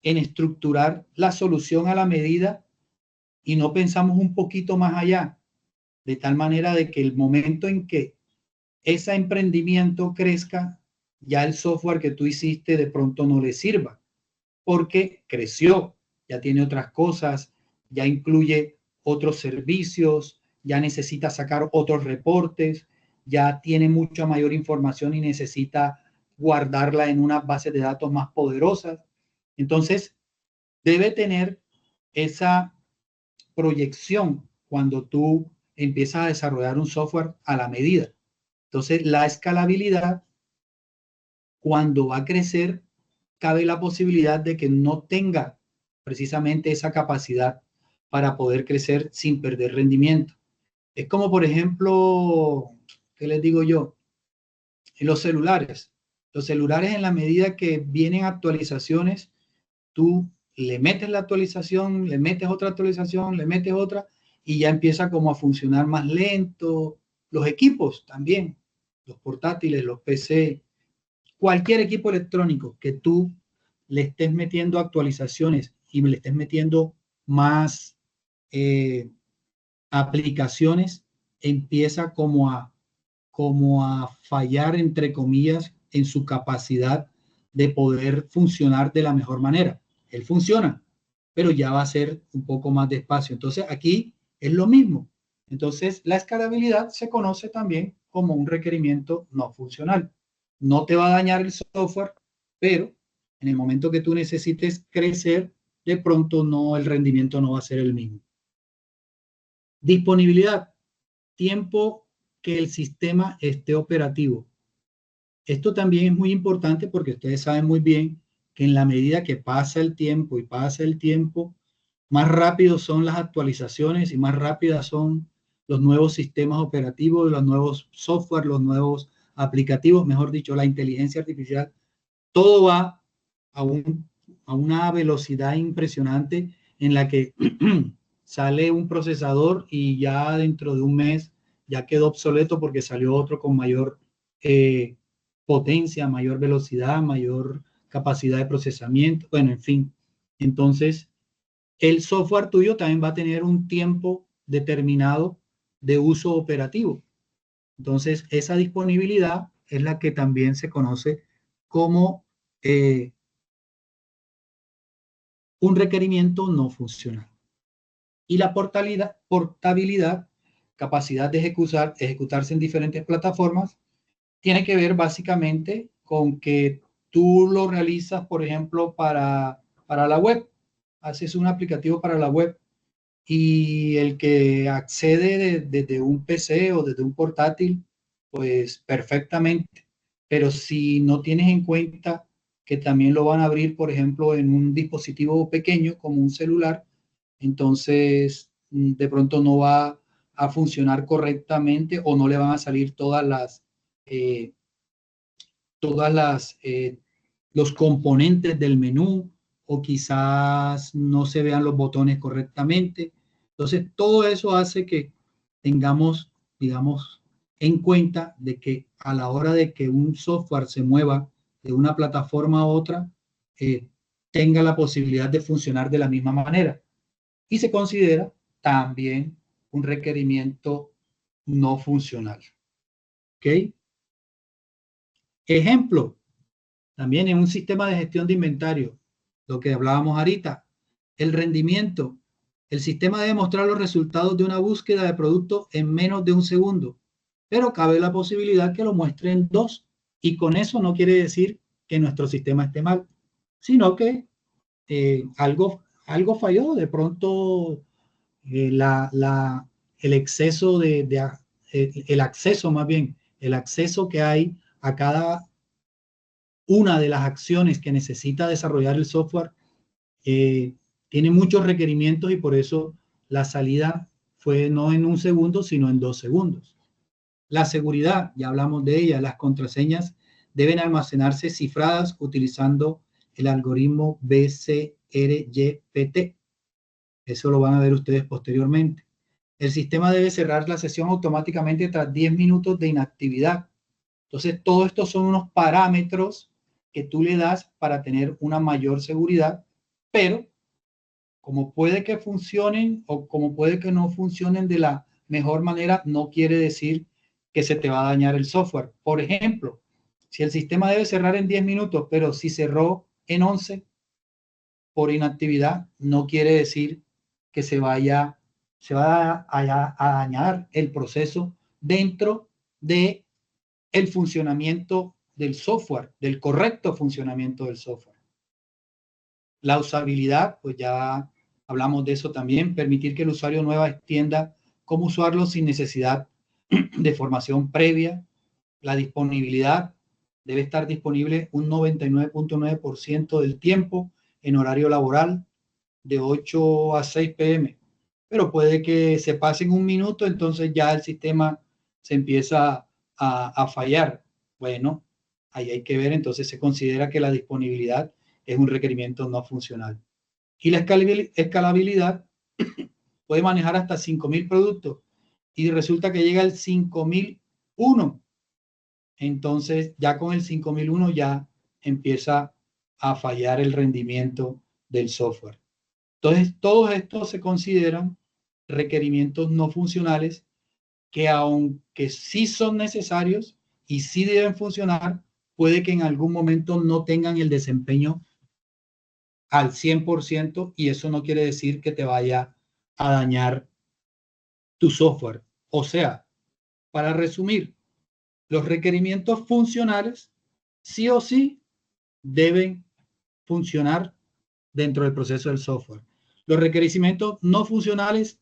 en estructurar la solución a la medida y no pensamos un poquito más allá, de tal manera de que el momento en que ese emprendimiento crezca, ya el software que tú hiciste de pronto no le sirva, porque creció, ya tiene otras cosas, ya incluye otros servicios, ya necesita sacar otros reportes, ya tiene mucha mayor información y necesita guardarla en unas bases de datos más poderosas. Entonces, debe tener esa proyección cuando tú empiezas a desarrollar un software a la medida. Entonces, la escalabilidad, cuando va a crecer, cabe la posibilidad de que no tenga precisamente esa capacidad para poder crecer sin perder rendimiento. Es como, por ejemplo, ¿qué les digo yo? En los celulares. Los celulares, en la medida que vienen actualizaciones, tú le metes la actualización, le metes otra actualización, le metes otra, y ya empieza como a funcionar más lento. Los equipos también, los portátiles, los PC, cualquier equipo electrónico que tú le estés metiendo actualizaciones y le estés metiendo más aplicaciones, empieza como a fallar, entre comillas, en su capacidad de poder funcionar de la mejor manera. Él funciona, pero ya va a ser un poco más despacio. Entonces, aquí es lo mismo. Entonces, la escalabilidad se conoce también como un requerimiento no funcional. No te va a dañar el software, pero en el momento que tú necesites crecer, de pronto no, el rendimiento no va a ser el mismo. Disponibilidad, tiempo que el sistema esté operativo. Esto también es muy importante porque ustedes saben muy bien que en la medida que pasa el tiempo y pasa el tiempo, más rápido son las actualizaciones y más rápidas son los nuevos sistemas operativos, los nuevos software, los nuevos aplicativos, mejor dicho, la inteligencia artificial. Todo va a una velocidad impresionante en la que sale un procesador y ya dentro de un mes ya quedó obsoleto porque salió otro con mayor potencia, mayor velocidad, mayor capacidad de procesamiento, bueno, en fin. Entonces, el software tuyo también va a tener un tiempo determinado de uso operativo. Entonces, esa disponibilidad es la que también se conoce como un requerimiento no funcional. Y la portabilidad, capacidad de ejecutarse en diferentes plataformas, tiene que ver básicamente con que tú lo realizas, por ejemplo, para la web. Haces un aplicativo para la web y el que accede desde un PC o desde un portátil, pues perfectamente. Pero si no tienes en cuenta que también lo van a abrir, por ejemplo, en un dispositivo pequeño como un celular, entonces de pronto no va a funcionar correctamente o no le van a salir los componentes del menú, o quizás no se vean los botones correctamente. Entonces, todo eso hace que tengamos, digamos, en cuenta de que a la hora de que un software se mueva de una plataforma a otra, tenga la posibilidad de funcionar de la misma manera. Y se considera también un requerimiento no funcional. ¿Ok? Ejemplo, también en un sistema de gestión de inventario, lo que hablábamos ahorita, el rendimiento. El sistema debe mostrar los resultados de una búsqueda de producto en menos de un segundo, pero cabe la posibilidad que lo muestre en 2. Y con eso no quiere decir que nuestro sistema esté mal, sino que algo falló. De pronto, el exceso el acceso más bien, el acceso que hay a cada una de las acciones que necesita desarrollar el software tiene muchos requerimientos, y por eso la salida fue no en un segundo, sino en 2 segundos. La seguridad, ya hablamos de ella. Las contraseñas deben almacenarse cifradas utilizando el algoritmo BCRYPT. Eso lo van a ver ustedes posteriormente. El sistema debe cerrar la sesión automáticamente tras 10 minutos de inactividad. Entonces, todo esto son unos parámetros que tú le das para tener una mayor seguridad, pero como puede que funcionen o como puede que no funcionen de la mejor manera, no quiere decir que se te va a dañar el software. Por ejemplo, si el sistema debe cerrar en 10 minutos, pero si cerró en 11 por inactividad, no quiere decir que se va a dañar el proceso dentro de el funcionamiento del software, del correcto funcionamiento del software. La usabilidad, pues ya hablamos de eso también. Permitir que el usuario nuevo entienda cómo usarlo sin necesidad de formación previa. La disponibilidad debe estar disponible un 99.9% del tiempo en horario laboral de 8 a 6 p.m. Pero puede que se pasen un minuto, entonces ya el sistema se empieza a fallar. Bueno, ahí hay que ver. Entonces se considera que la disponibilidad es un requerimiento no funcional. Y la escalabilidad puede manejar hasta 5.000 productos, y resulta que llega el 5.001. Entonces ya con el 5.001 ya empieza a fallar el rendimiento del software. Entonces, todos estos se consideran requerimientos no funcionales que, aunque sí son necesarios y sí deben funcionar, puede que en algún momento no tengan el desempeño al 100%, y eso no quiere decir que te vaya a dañar tu software. O sea, para resumir, los requerimientos funcionales sí o sí deben funcionar dentro del proceso del software. Los requerimientos no funcionales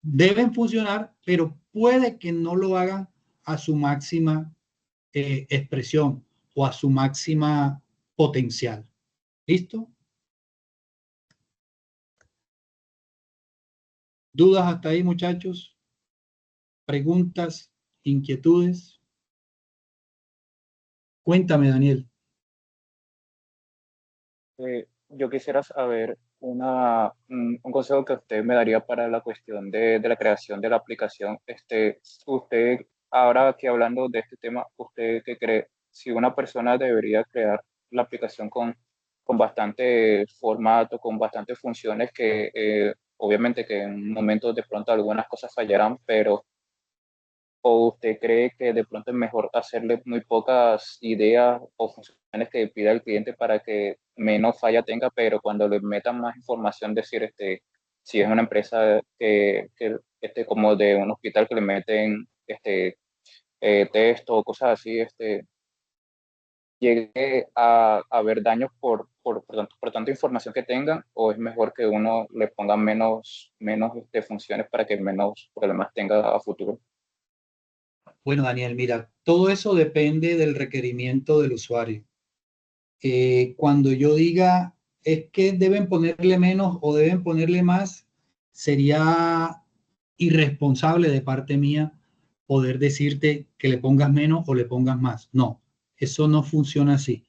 deben funcionar, pero puede que no lo hagan a su máxima expresión o a su máxima potencial. ¿Listo? ¿Dudas hasta ahí, muchachos? ¿Preguntas? ¿Inquietudes? Cuéntame, Daniel. Yo quisiera saber un consejo que usted me daría para la cuestión de la creación de la aplicación. Usted, ahora aquí hablando de este tema, ¿usted qué cree? Si una persona debería crear la aplicación con bastante formato, con bastantes funciones que obviamente que en un momento de pronto algunas cosas fallarán, pero ¿o usted cree que de pronto es mejor hacerle muy pocas ideas o funciones que pida el cliente para que menos falla tenga, pero cuando le metan más información, decir, si es una empresa como de un hospital que le meten texto o cosas así, llegue a haber daños por tanta información que tengan, o es mejor que uno le ponga menos funciones para que menos problemas tenga a futuro? Bueno, Daniel, mira, todo eso depende del requerimiento del usuario. Cuando yo diga es que deben ponerle menos o deben ponerle más, sería irresponsable de parte mía poder decirte que le pongas menos o le pongas más. No, eso no funciona así.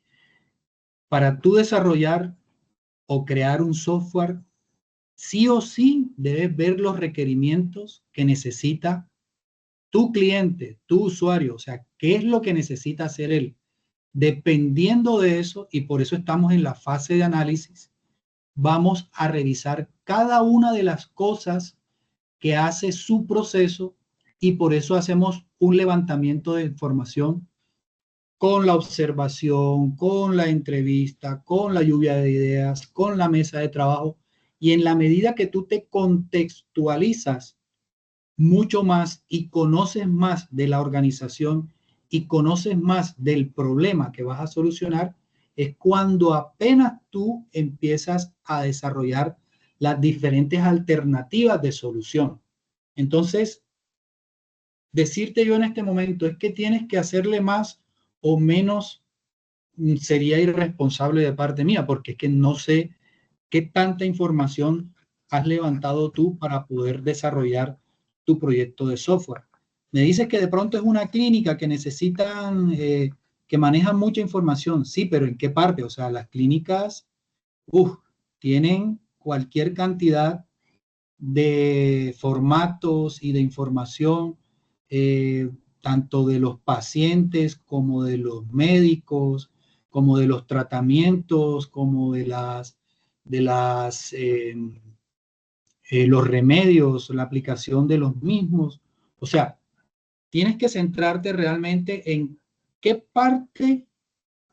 Para tú desarrollar o crear un software, sí o sí debes ver los requerimientos que necesita tu cliente, tu usuario, o sea, qué es lo que necesita hacer él. Dependiendo de eso, y por eso estamos en la fase de análisis, vamos a revisar cada una de las cosas que hace su proceso y por eso hacemos un levantamiento de información con la observación, con la entrevista, con la lluvia de ideas, con la mesa de trabajo. Y en la medida que tú te contextualizas mucho más y conoces más de la organización y conoces más del problema que vas a solucionar, es cuando apenas tú empiezas a desarrollar las diferentes alternativas de solución. Entonces, decirte yo en este momento es que tienes que hacerle más o menos sería irresponsable de parte mía, porque es que no sé qué tanta información has levantado tú para poder desarrollar tu proyecto de software. Me dices que de pronto es una clínica que necesitan, que manejan mucha información. Sí, pero ¿en qué parte? O sea, las clínicas tienen cualquier cantidad de formatos y de información, tanto de los pacientes como de los médicos, como de los tratamientos, como de los remedios, la aplicación de los mismos. O sea, tienes que centrarte realmente en qué parte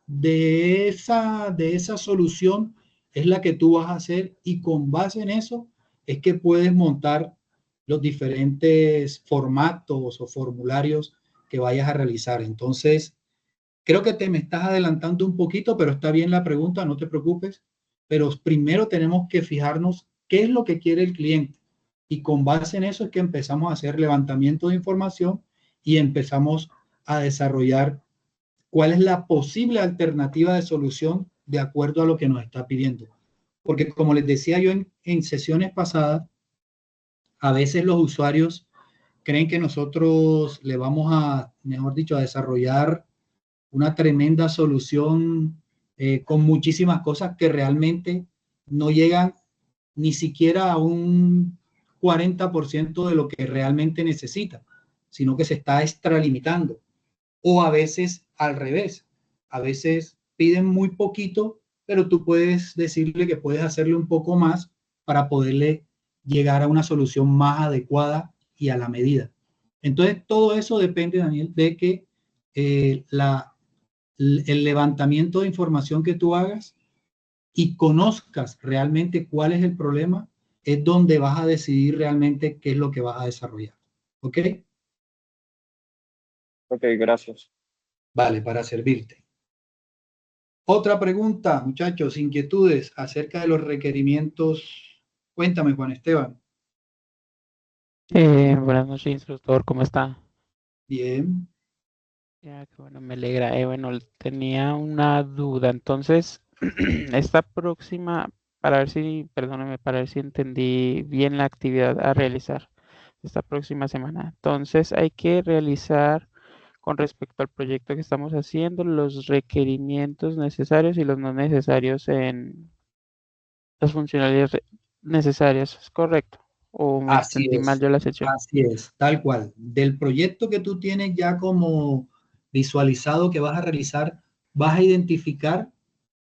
de esa solución es la que tú vas a hacer y con base en eso es que puedes montar los diferentes formatos o formularios que vayas a realizar. Entonces, creo que te me estás adelantando un poquito, pero está bien la pregunta, no te preocupes. Pero primero tenemos que fijarnos qué es lo que quiere el cliente. Y con base en eso es que empezamos a hacer levantamiento de información y empezamos a desarrollar cuál es la posible alternativa de solución de acuerdo a lo que nos está pidiendo. Porque como les decía yo en sesiones pasadas, a veces los usuarios creen que nosotros le vamos a, mejor dicho, a desarrollar una tremenda solución con muchísimas cosas que realmente no llegan ni siquiera a un 40% de lo que realmente necesita, sino que se está extralimitando. O a veces al revés, a veces piden muy poquito, pero tú puedes decirle que puedes hacerle un poco más para poderle llegar a una solución más adecuada y a la medida. Entonces, todo eso depende, Daniel, de que el levantamiento de información que tú hagas y conozcas realmente cuál es el problema, es donde vas a decidir realmente qué es lo que vas a desarrollar. ¿Ok? Ok, gracias. Vale, para servirte. Otra pregunta, muchachos, inquietudes acerca de los requerimientos. Cuéntame, Juan Esteban. Buenas noches, instructor, ¿cómo está? Bien. Ya, que bueno, me alegra. Bueno, tenía una duda. Entonces, esta próxima, para ver si, perdóname, para ver si entendí bien la actividad a realizar esta próxima semana. Entonces, hay que realizar con respecto al proyecto que estamos haciendo los requerimientos necesarios y los no necesarios en las funcionalidades necesarias. ¿Es correcto? ¿O me Así entendí mal es, yo la sección? así es, tal cual. Del proyecto que tú tienes ya como visualizado que vas a realizar, vas a identificar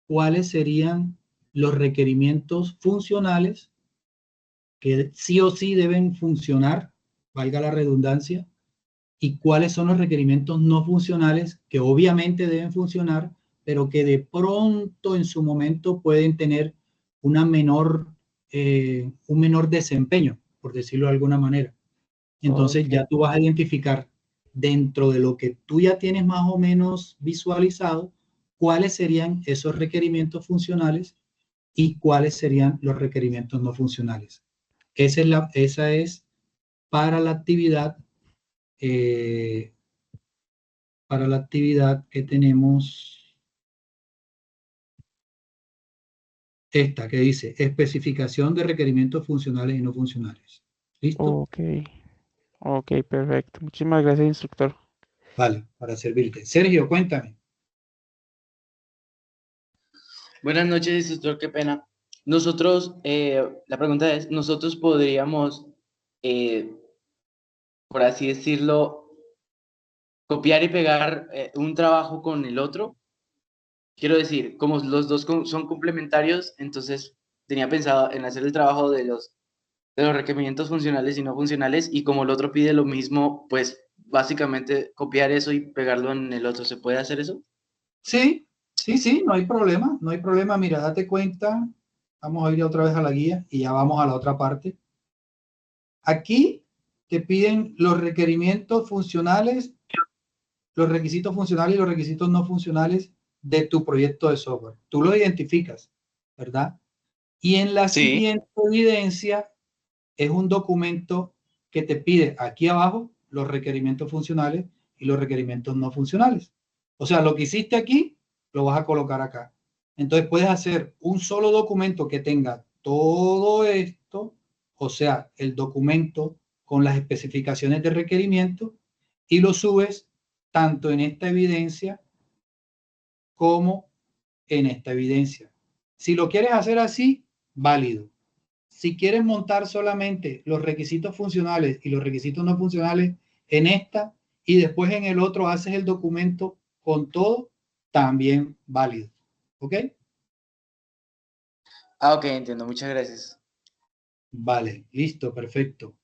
cuáles serían los requerimientos funcionales que sí o sí deben funcionar, valga la redundancia, y cuáles son los requerimientos no funcionales que obviamente deben funcionar, pero que de pronto en su momento pueden tener una un menor desempeño, por decirlo de alguna manera. Entonces Ok. ya tú vas a identificar dentro de lo que tú ya tienes más o menos visualizado, cuáles serían esos requerimientos funcionales y cuáles serían los requerimientos no funcionales. Esa es para la actividad eh, que tenemos esta que dice especificación de requerimientos funcionales y no funcionales. ¿Listo? Ok. Ok, perfecto. Muchísimas gracias, instructor. Vale, para servirte. Sergio, cuéntame. Buenas noches, instructor, qué pena. Nosotros, la pregunta es, ¿nosotros podríamos, por así decirlo, copiar y pegar un trabajo con el otro? Quiero decir, como los dos son complementarios, entonces tenía pensado en hacer el trabajo de los requerimientos funcionales y no funcionales, y como el otro pide lo mismo, pues básicamente copiar eso y pegarlo en el otro. ¿Se puede hacer eso? Sí, sí, no hay problema, no hay problema. Mira, date cuenta. Vamos a ir otra vez a la guía y ya vamos a la otra parte. Aquí te piden los requerimientos funcionales, los requisitos funcionales y los requisitos no funcionales de tu proyecto de software. Tú los identificas, ¿verdad? Y en la Sí. siguiente evidencia es un documento que te pide aquí abajo los requerimientos funcionales y los requerimientos no funcionales. O sea, lo que hiciste aquí, lo vas a colocar acá. Entonces puedes hacer un solo documento que tenga todo esto, o sea, el documento con las especificaciones de requerimiento, y lo subes tanto en esta evidencia como en esta evidencia. Si lo quieres hacer así, válido. Si quieres montar solamente los requisitos funcionales y los requisitos no funcionales en esta y después en el otro haces el documento con todo, también válido. ¿Ok? Ah, ok, entiendo. Muchas gracias. Vale, listo, perfecto.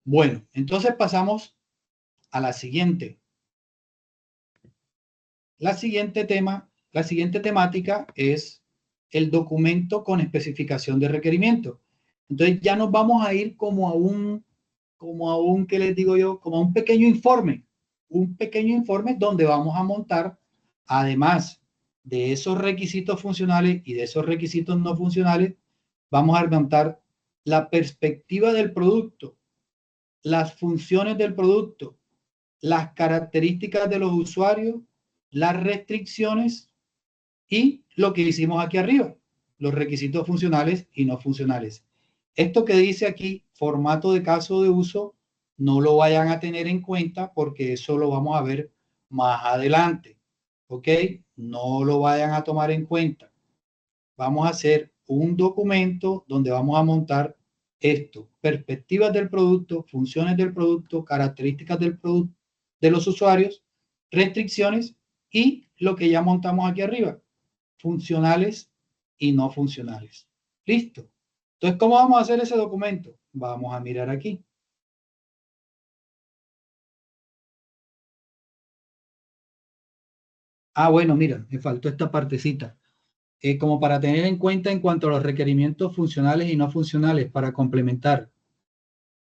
Bueno, entonces pasamos a la siguiente. La siguiente temática es el documento con especificación de requerimiento. Entonces ya nos vamos a ir como a un, ¿qué les digo yo? Como a un pequeño informe donde vamos a montar, además de esos requisitos funcionales y de esos requisitos no funcionales, vamos a montar la perspectiva del producto, las funciones del producto, las características de los usuarios, las restricciones y lo que hicimos aquí arriba, los requisitos funcionales y no funcionales. Esto que dice aquí, formato de caso de uso, no lo vayan a tener en cuenta porque eso lo vamos a ver más adelante. ¿Ok? No lo vayan a tomar en cuenta. Vamos a hacer un documento donde vamos a montar esto: perspectivas del producto, funciones del producto, características del producto, de los usuarios, restricciones y lo que ya montamos aquí arriba, funcionales y no funcionales. Listo. Entonces, ¿cómo vamos a hacer ese documento? Vamos a mirar aquí. Ah, bueno, mira, me faltó esta partecita. Como para tener en cuenta en cuanto a los requerimientos funcionales y no funcionales para complementar.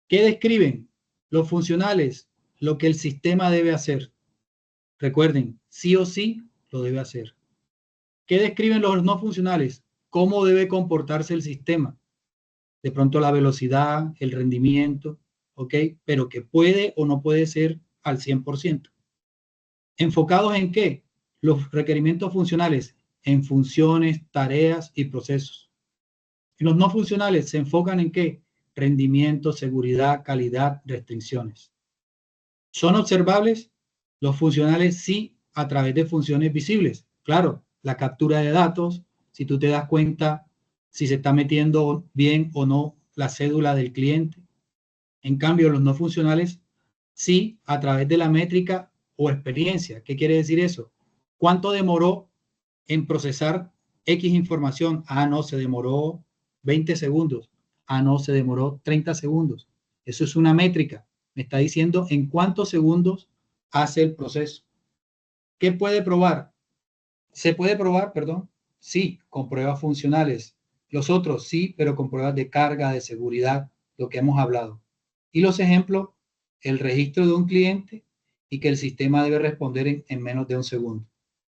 ¿Qué describen? Los funcionales, lo que el sistema debe hacer. Recuerden, sí o sí lo debe hacer. ¿Qué describen los no funcionales? ¿Cómo debe comportarse el sistema? De pronto la velocidad, el rendimiento, ¿ok? Pero que puede o no puede ser al 100%. ¿Enfocados en qué? Los requerimientos funcionales, en funciones, tareas y procesos. Y los no funcionales se enfocan en qué? Rendimiento, seguridad, calidad, restricciones. ¿Son observables? Los funcionales sí, a través de funciones visibles. Claro, la captura de datos, si tú te das cuenta si se está metiendo bien o no la cédula del cliente. En cambio, los no funcionales sí, a través de la métrica o experiencia. ¿Qué quiere decir eso? ¿Cuánto demoró en procesar X información? Ah, no, se demoró 20 segundos. Ah, no, se demoró 30 segundos. Eso es una métrica. Me está diciendo en cuántos segundos hace el proceso. ¿Qué puede probar? ¿Se puede probar, perdón? Sí, con pruebas funcionales. Los otros sí, pero con pruebas de carga, de seguridad, lo que hemos hablado. Y los ejemplos, el registro de un cliente y que el sistema debe responder en menos de un segundo.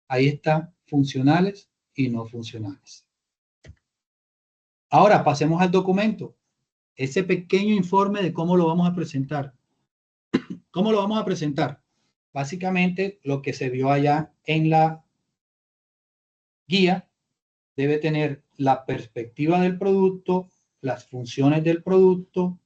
Ahí está, funcionales y no funcionales. Ahora pasemos al documento, ese pequeño informe de cómo lo vamos a presentar. ¿Cómo lo vamos a presentar? Básicamente lo que se vio allá en la guía, debe tener la perspectiva del producto, las funciones del producto,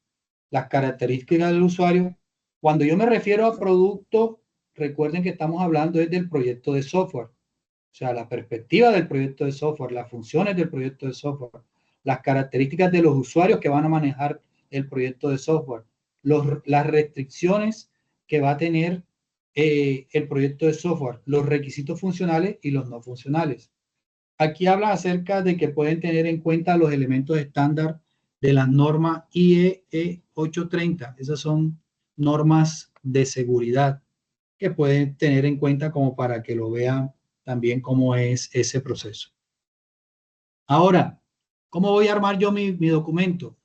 las características del usuario. Cuando yo me refiero a producto, recuerden que estamos hablando del proyecto de software. O sea, la perspectiva del proyecto de software, las funciones del proyecto de software, las características de los usuarios que van a manejar el proyecto de software, las restricciones que va a tener el proyecto de software, los requisitos funcionales y los no funcionales. Aquí habla acerca de que pueden tener en cuenta los elementos estándar de las normas IEE 830. Esas son normas de seguridad que pueden tener en cuenta como para que lo vean también cómo es ese proceso. Ahora, ¿cómo voy a armar yo mi documento?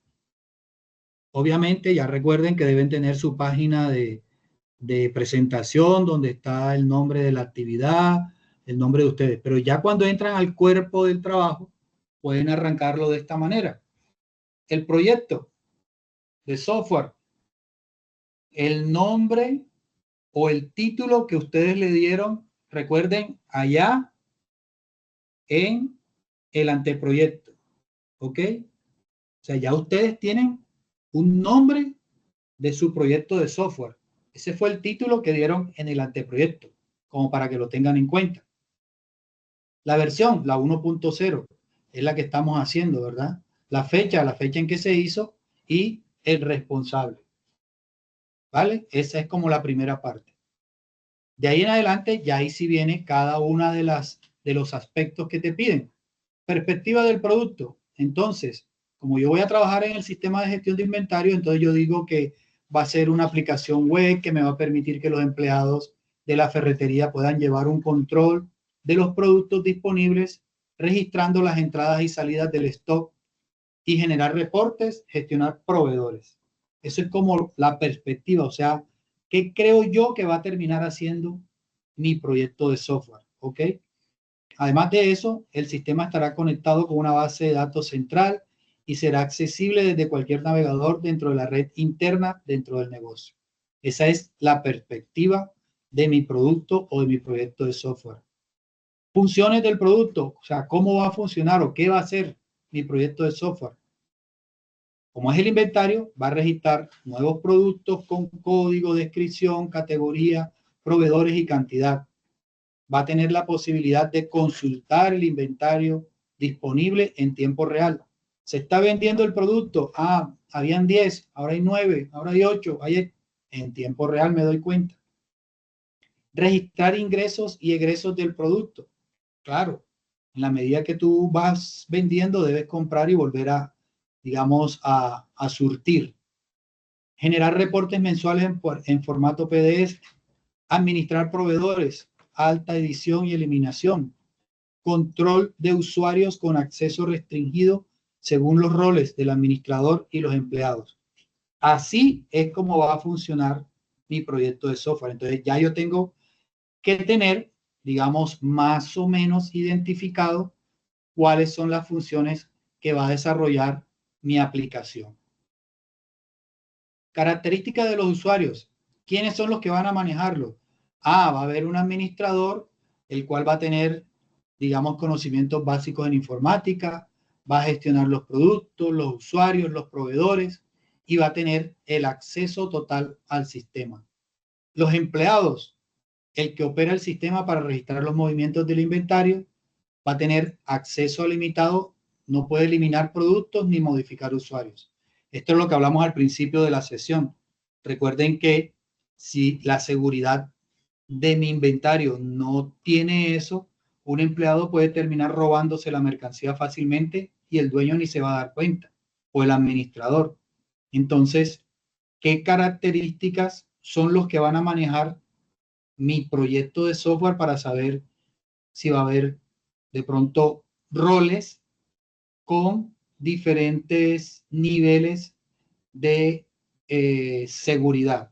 Obviamente, ya recuerden que deben tener su página de presentación donde está el nombre de la actividad, el nombre de ustedes. Pero ya cuando entran al cuerpo del trabajo, pueden arrancarlo de esta manera. El proyecto de software, el nombre o el título que ustedes le dieron, recuerden, allá en el anteproyecto. ¿Ok? O sea, ya ustedes tienen un nombre de su proyecto de software. Ese fue el título que dieron en el anteproyecto, como para que lo tengan en cuenta. La versión, la 1.0, es la que estamos haciendo, ¿verdad? La fecha en que se hizo y el responsable. ¿Vale? Esa es como la primera parte. De ahí en adelante, ya ahí sí viene cada una de los aspectos que te piden. Perspectiva del producto. Entonces, como yo voy a trabajar en el sistema de gestión de inventario, entonces yo digo que va a ser una aplicación web que me va a permitir que los empleados de la ferretería puedan llevar un control de los productos disponibles, registrando las entradas y salidas del stock y generar reportes, gestionar proveedores. Eso es como la perspectiva, o sea, ¿qué creo yo que va a terminar haciendo mi proyecto de software? ¿Ok? Además de eso, el sistema estará conectado con una base de datos central y será accesible desde cualquier navegador dentro de la red interna dentro del negocio. Esa es la perspectiva de mi producto o de mi proyecto de software. Funciones del producto, o sea, cómo va a funcionar o qué va a hacer mi proyecto de software. Como es el inventario, va a registrar nuevos productos con código, descripción, categoría, proveedores y cantidad. Va a tener la posibilidad de consultar el inventario disponible en tiempo real. Se está vendiendo el producto. Ah, habían 10, ahora hay 9, ahora hay 8. En tiempo real me doy cuenta. Registrar ingresos y egresos del producto. Claro, en la medida que tú vas vendiendo, debes comprar y volver a, digamos, a surtir. Generar reportes mensuales en formato PDF. Administrar proveedores, alta edición y eliminación. Control de usuarios con acceso restringido según los roles del administrador y los empleados. Así es como va a funcionar mi proyecto de software. Entonces ya yo tengo que tener, digamos, más o menos identificado cuáles son las funciones que va a desarrollar mi aplicación. Características de los usuarios. ¿Quiénes son los que van a manejarlo? Va a haber un administrador, el cual va a tener, digamos, conocimientos básicos en informática, va a gestionar los productos, los usuarios, los proveedores y va a tener el acceso total al sistema. Los empleados, el que opera el sistema para registrar los movimientos del inventario, va a tener acceso limitado, no puede eliminar productos ni modificar usuarios. Esto es lo que hablamos al principio de la sesión. Recuerden que si la seguridad de mi inventario no tiene eso, un empleado puede terminar robándose la mercancía fácilmente y el dueño ni se va a dar cuenta, o el administrador. Entonces, ¿qué características son los que van a manejar mi proyecto de software para saber si va a haber de pronto roles con diferentes niveles de seguridad?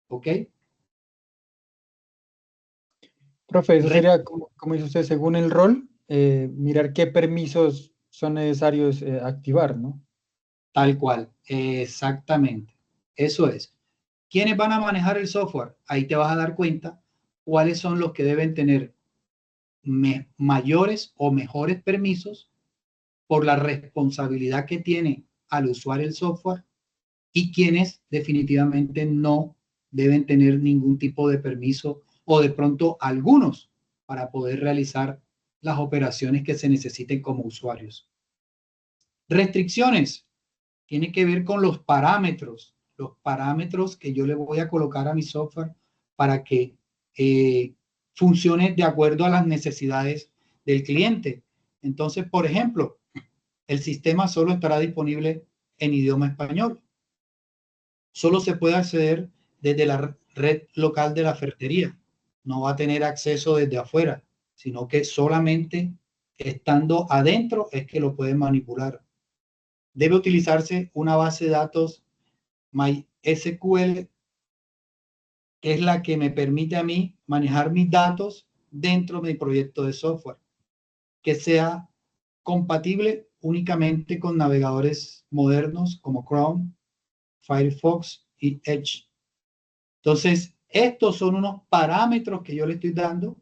¿Ok? Profe, eso sería, como dice usted, según el rol, mirar qué permisos son necesarios activar, ¿no? Tal cual, exactamente. Eso es. ¿Quiénes van a manejar el software? Ahí te vas a dar cuenta cuáles son los que deben tener mayores o mejores permisos por la responsabilidad que tiene al usuario el software y quienes definitivamente no deben tener ningún tipo de permiso o de pronto algunos para poder realizar las operaciones que se necesiten como usuarios. Restricciones. Tiene que ver con los parámetros que yo le voy a colocar a mi software para que funcione de acuerdo a las necesidades del cliente. Entonces, por ejemplo, el sistema solo estará disponible en idioma español. Solo se puede acceder desde la red local de la ferretería. No va a tener acceso desde afuera, sino que solamente estando adentro es que lo pueden manipular. Debe utilizarse una base de datos MySQL, que es la que me permite a mí manejar mis datos dentro de mi proyecto de software, que sea compatible únicamente con navegadores modernos como Chrome, Firefox y Edge. Entonces, estos son unos parámetros que yo le estoy dando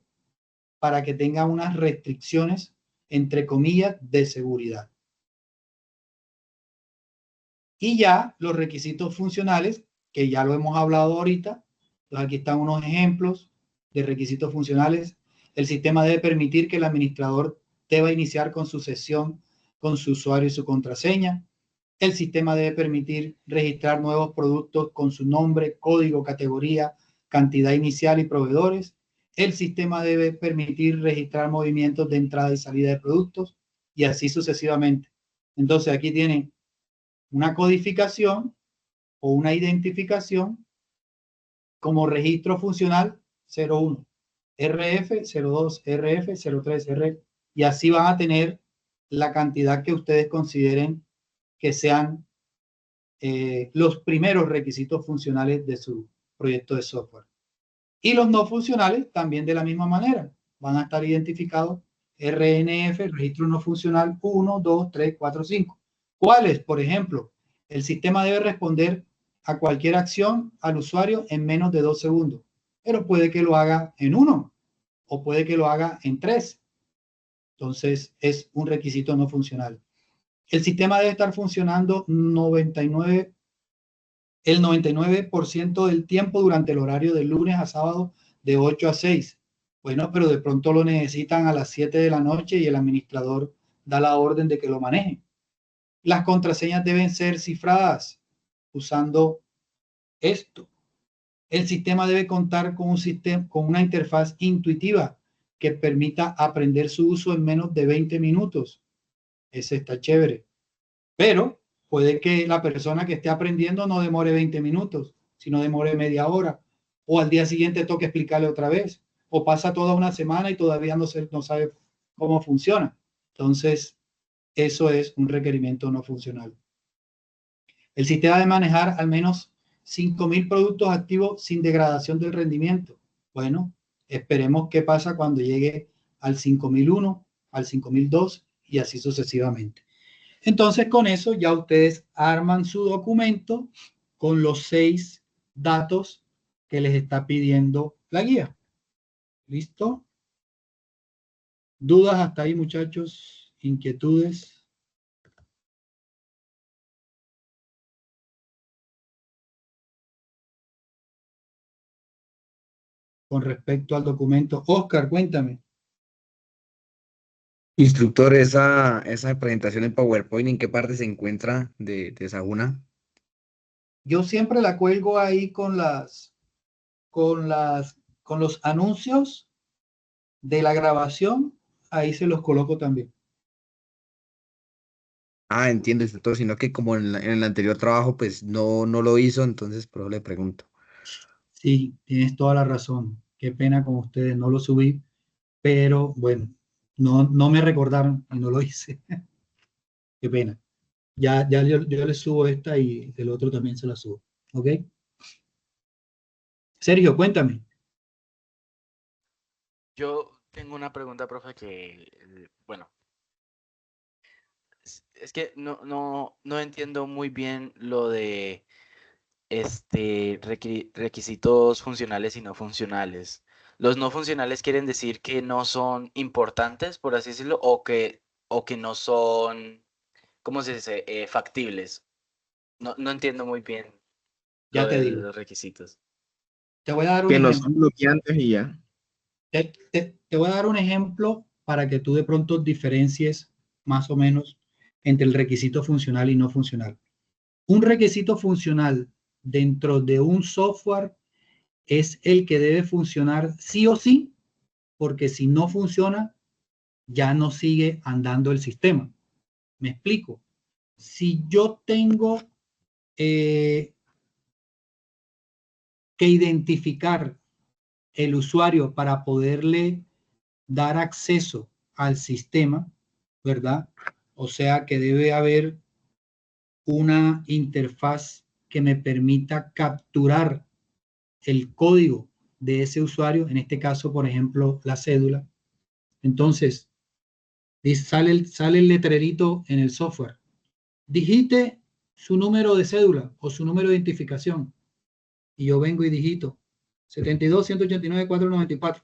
para que tenga unas restricciones, entre comillas, de seguridad. Y ya los requisitos funcionales, que ya lo hemos hablado ahorita, entonces aquí están unos ejemplos de requisitos funcionales. El sistema debe permitir que el administrador deba iniciar con su sesión con su usuario y su contraseña. El sistema debe permitir registrar nuevos productos con su nombre, código, categoría, cantidad inicial y proveedores. El sistema debe permitir registrar movimientos de entrada y salida de productos y así sucesivamente. Entonces aquí tienen una codificación o una identificación como registro funcional 01, RF 02, RF 03, RF, y así van a tener la cantidad que ustedes consideren que sean los primeros requisitos funcionales de su proyecto de software. Y los no funcionales también de la misma manera. Van a estar identificados RNF, registro no funcional 1, 2, 3, 4, 5. ¿Cuáles? Por ejemplo, el sistema debe responder a cualquier acción al usuario en menos de 2 segundos, pero puede que lo haga en 1 o puede que lo haga en 3. Entonces, es un requisito no funcional. El sistema debe estar funcionando el 99% del tiempo durante el horario de lunes a sábado de 8 a 6. Bueno, pero de pronto lo necesitan a las 7 de la noche y el administrador da la orden de que lo manejen. Las contraseñas deben ser cifradas usando esto. El sistema debe contar con una interfaz intuitiva que permita aprender su uso en menos de 20 minutos. Ese está chévere. Pero puede que la persona que esté aprendiendo no demore 20 minutos, sino demore media hora. O al día siguiente toque explicarle otra vez. O pasa toda una semana y todavía no sabe cómo funciona. Entonces, eso es un requerimiento no funcional. El sistema debe manejar al menos 5.000 productos activos sin degradación del rendimiento. Bueno, esperemos qué pasa cuando llegue al 5.001, al 5.002 y así sucesivamente. Entonces, con eso ya ustedes arman su documento con los 6 datos que les está pidiendo la guía. ¿Listo? ¿Dudas hasta ahí, muchachos? ¿Inquietudes? Con respecto al documento. Oscar, cuéntame. Instructor, esa presentación en PowerPoint, ¿en qué parte se encuentra de Saguna? Yo siempre la cuelgo ahí con los anuncios de la grabación. Ahí se los coloco también. Ah, entiendo, instructor, sino que como en el anterior trabajo, pues no lo hizo, entonces por eso le pregunto. Sí, tienes toda la razón. Qué pena con ustedes, no lo subí, pero bueno, no me recordaron y no lo hice. Qué pena. Ya yo le subo esta y el otro también se la subo. ¿Ok? Sergio, cuéntame. Yo tengo una pregunta, profe, que, bueno, es que no entiendo muy bien lo de requisitos funcionales y no funcionales. los no funcionales quieren decir que no son importantes, por así decirlo, o que no son, ¿cómo se dice? Factibles. No entiendo muy bien Ya lo te de digo. los requisitos. Te voy a dar un Que no ejemplo. son bloqueantes y ya. Te voy a dar un ejemplo para que tú de pronto diferencies más o menos entre el requisito funcional y no funcional. Un requisito funcional dentro de un software es el que debe funcionar sí o sí, porque si no funciona, ya no sigue andando el sistema. Me explico. Si yo tengo que identificar el usuario para poderle dar acceso al sistema, ¿verdad? O sea que debe haber una interfaz que me permita capturar el código de ese usuario, en este caso, por ejemplo, la cédula. Entonces, sale el letrerito en el software. Digite su número de cédula o su número de identificación. Y yo vengo y digito 72-189-494.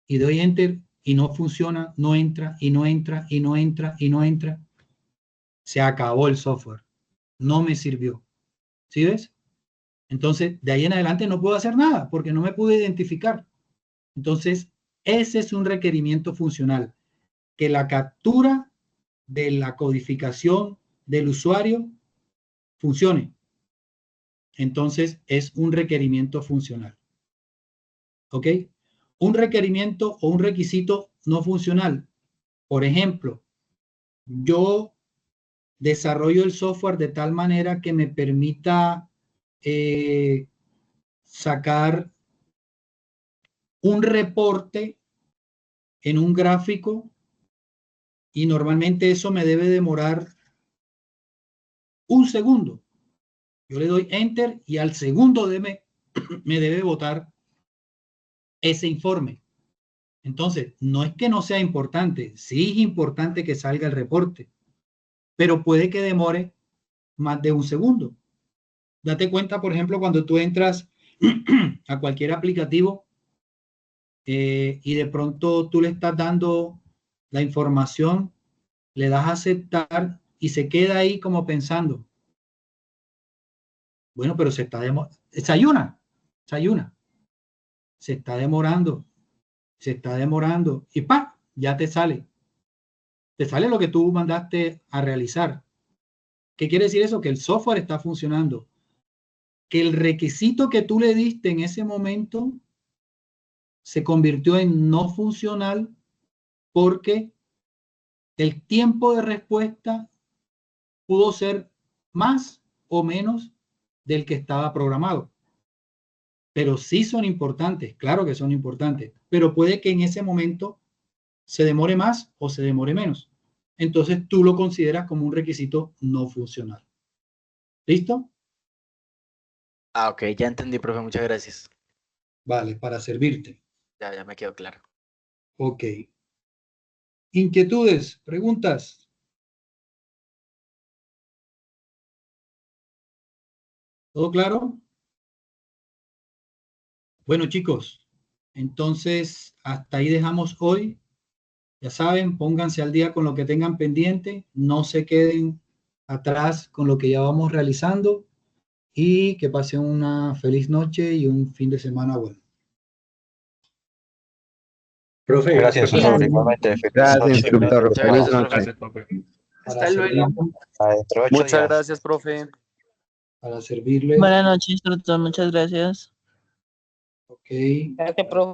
Y doy enter y no funciona, no entra, y no entra, y no entra, y no entra. Se acabó el software. No me sirvió. ¿Sí ves? Entonces, de ahí en adelante no puedo hacer nada porque no me pude identificar. Entonces, ese es un requerimiento funcional, que la captura de la codificación del usuario funcione. Entonces, es un requerimiento funcional. ¿Ok? Un requerimiento o un requisito no funcional. Por ejemplo, yo desarrollo el software de tal manera que me permita sacar un reporte en un gráfico y normalmente eso me debe demorar un segundo. Yo le doy enter y al segundo me debe botar ese informe. Entonces, no es que no sea importante, sí es importante que salga el reporte, pero puede que demore más de un segundo. Date cuenta, por ejemplo, cuando tú entras a cualquier aplicativo y de pronto tú le estás dando la información, le das a aceptar y se queda ahí como pensando, bueno, pero se ayuna, se está demorando y ¡pa! Ya te sale lo que tú mandaste a realizar. ¿Qué quiere decir eso? Que el software está funcionando, que el requisito que tú le diste en ese momento se convirtió en no funcional porque el tiempo de respuesta pudo ser más o menos del que estaba programado. Pero sí son importantes, claro que son importantes, pero puede que en ese momento se demore más o se demore menos. Entonces tú lo consideras como un requisito no funcional. ¿Listo? Ah, ok, ya entendí, profe, muchas gracias. Vale, para servirte. Ya me quedó claro. Ok. ¿Inquietudes? ¿Preguntas? ¿Todo claro? Bueno, chicos, entonces hasta ahí dejamos hoy. Ya saben, pónganse al día con lo que tengan pendiente, no se queden atrás con lo que ya vamos realizando y que pasen una feliz noche y un fin de semana bueno. Profe, Gracias, profe, profe, igualmente. Feliz Gracias, noche. instructor. Muchas Feliz gracias, noche. profe. Para Hasta luego. Dentro de 8 Muchas días. gracias, profe. Para servirle. Buenas noches, doctor. Muchas gracias. Ok. Gracias, profe.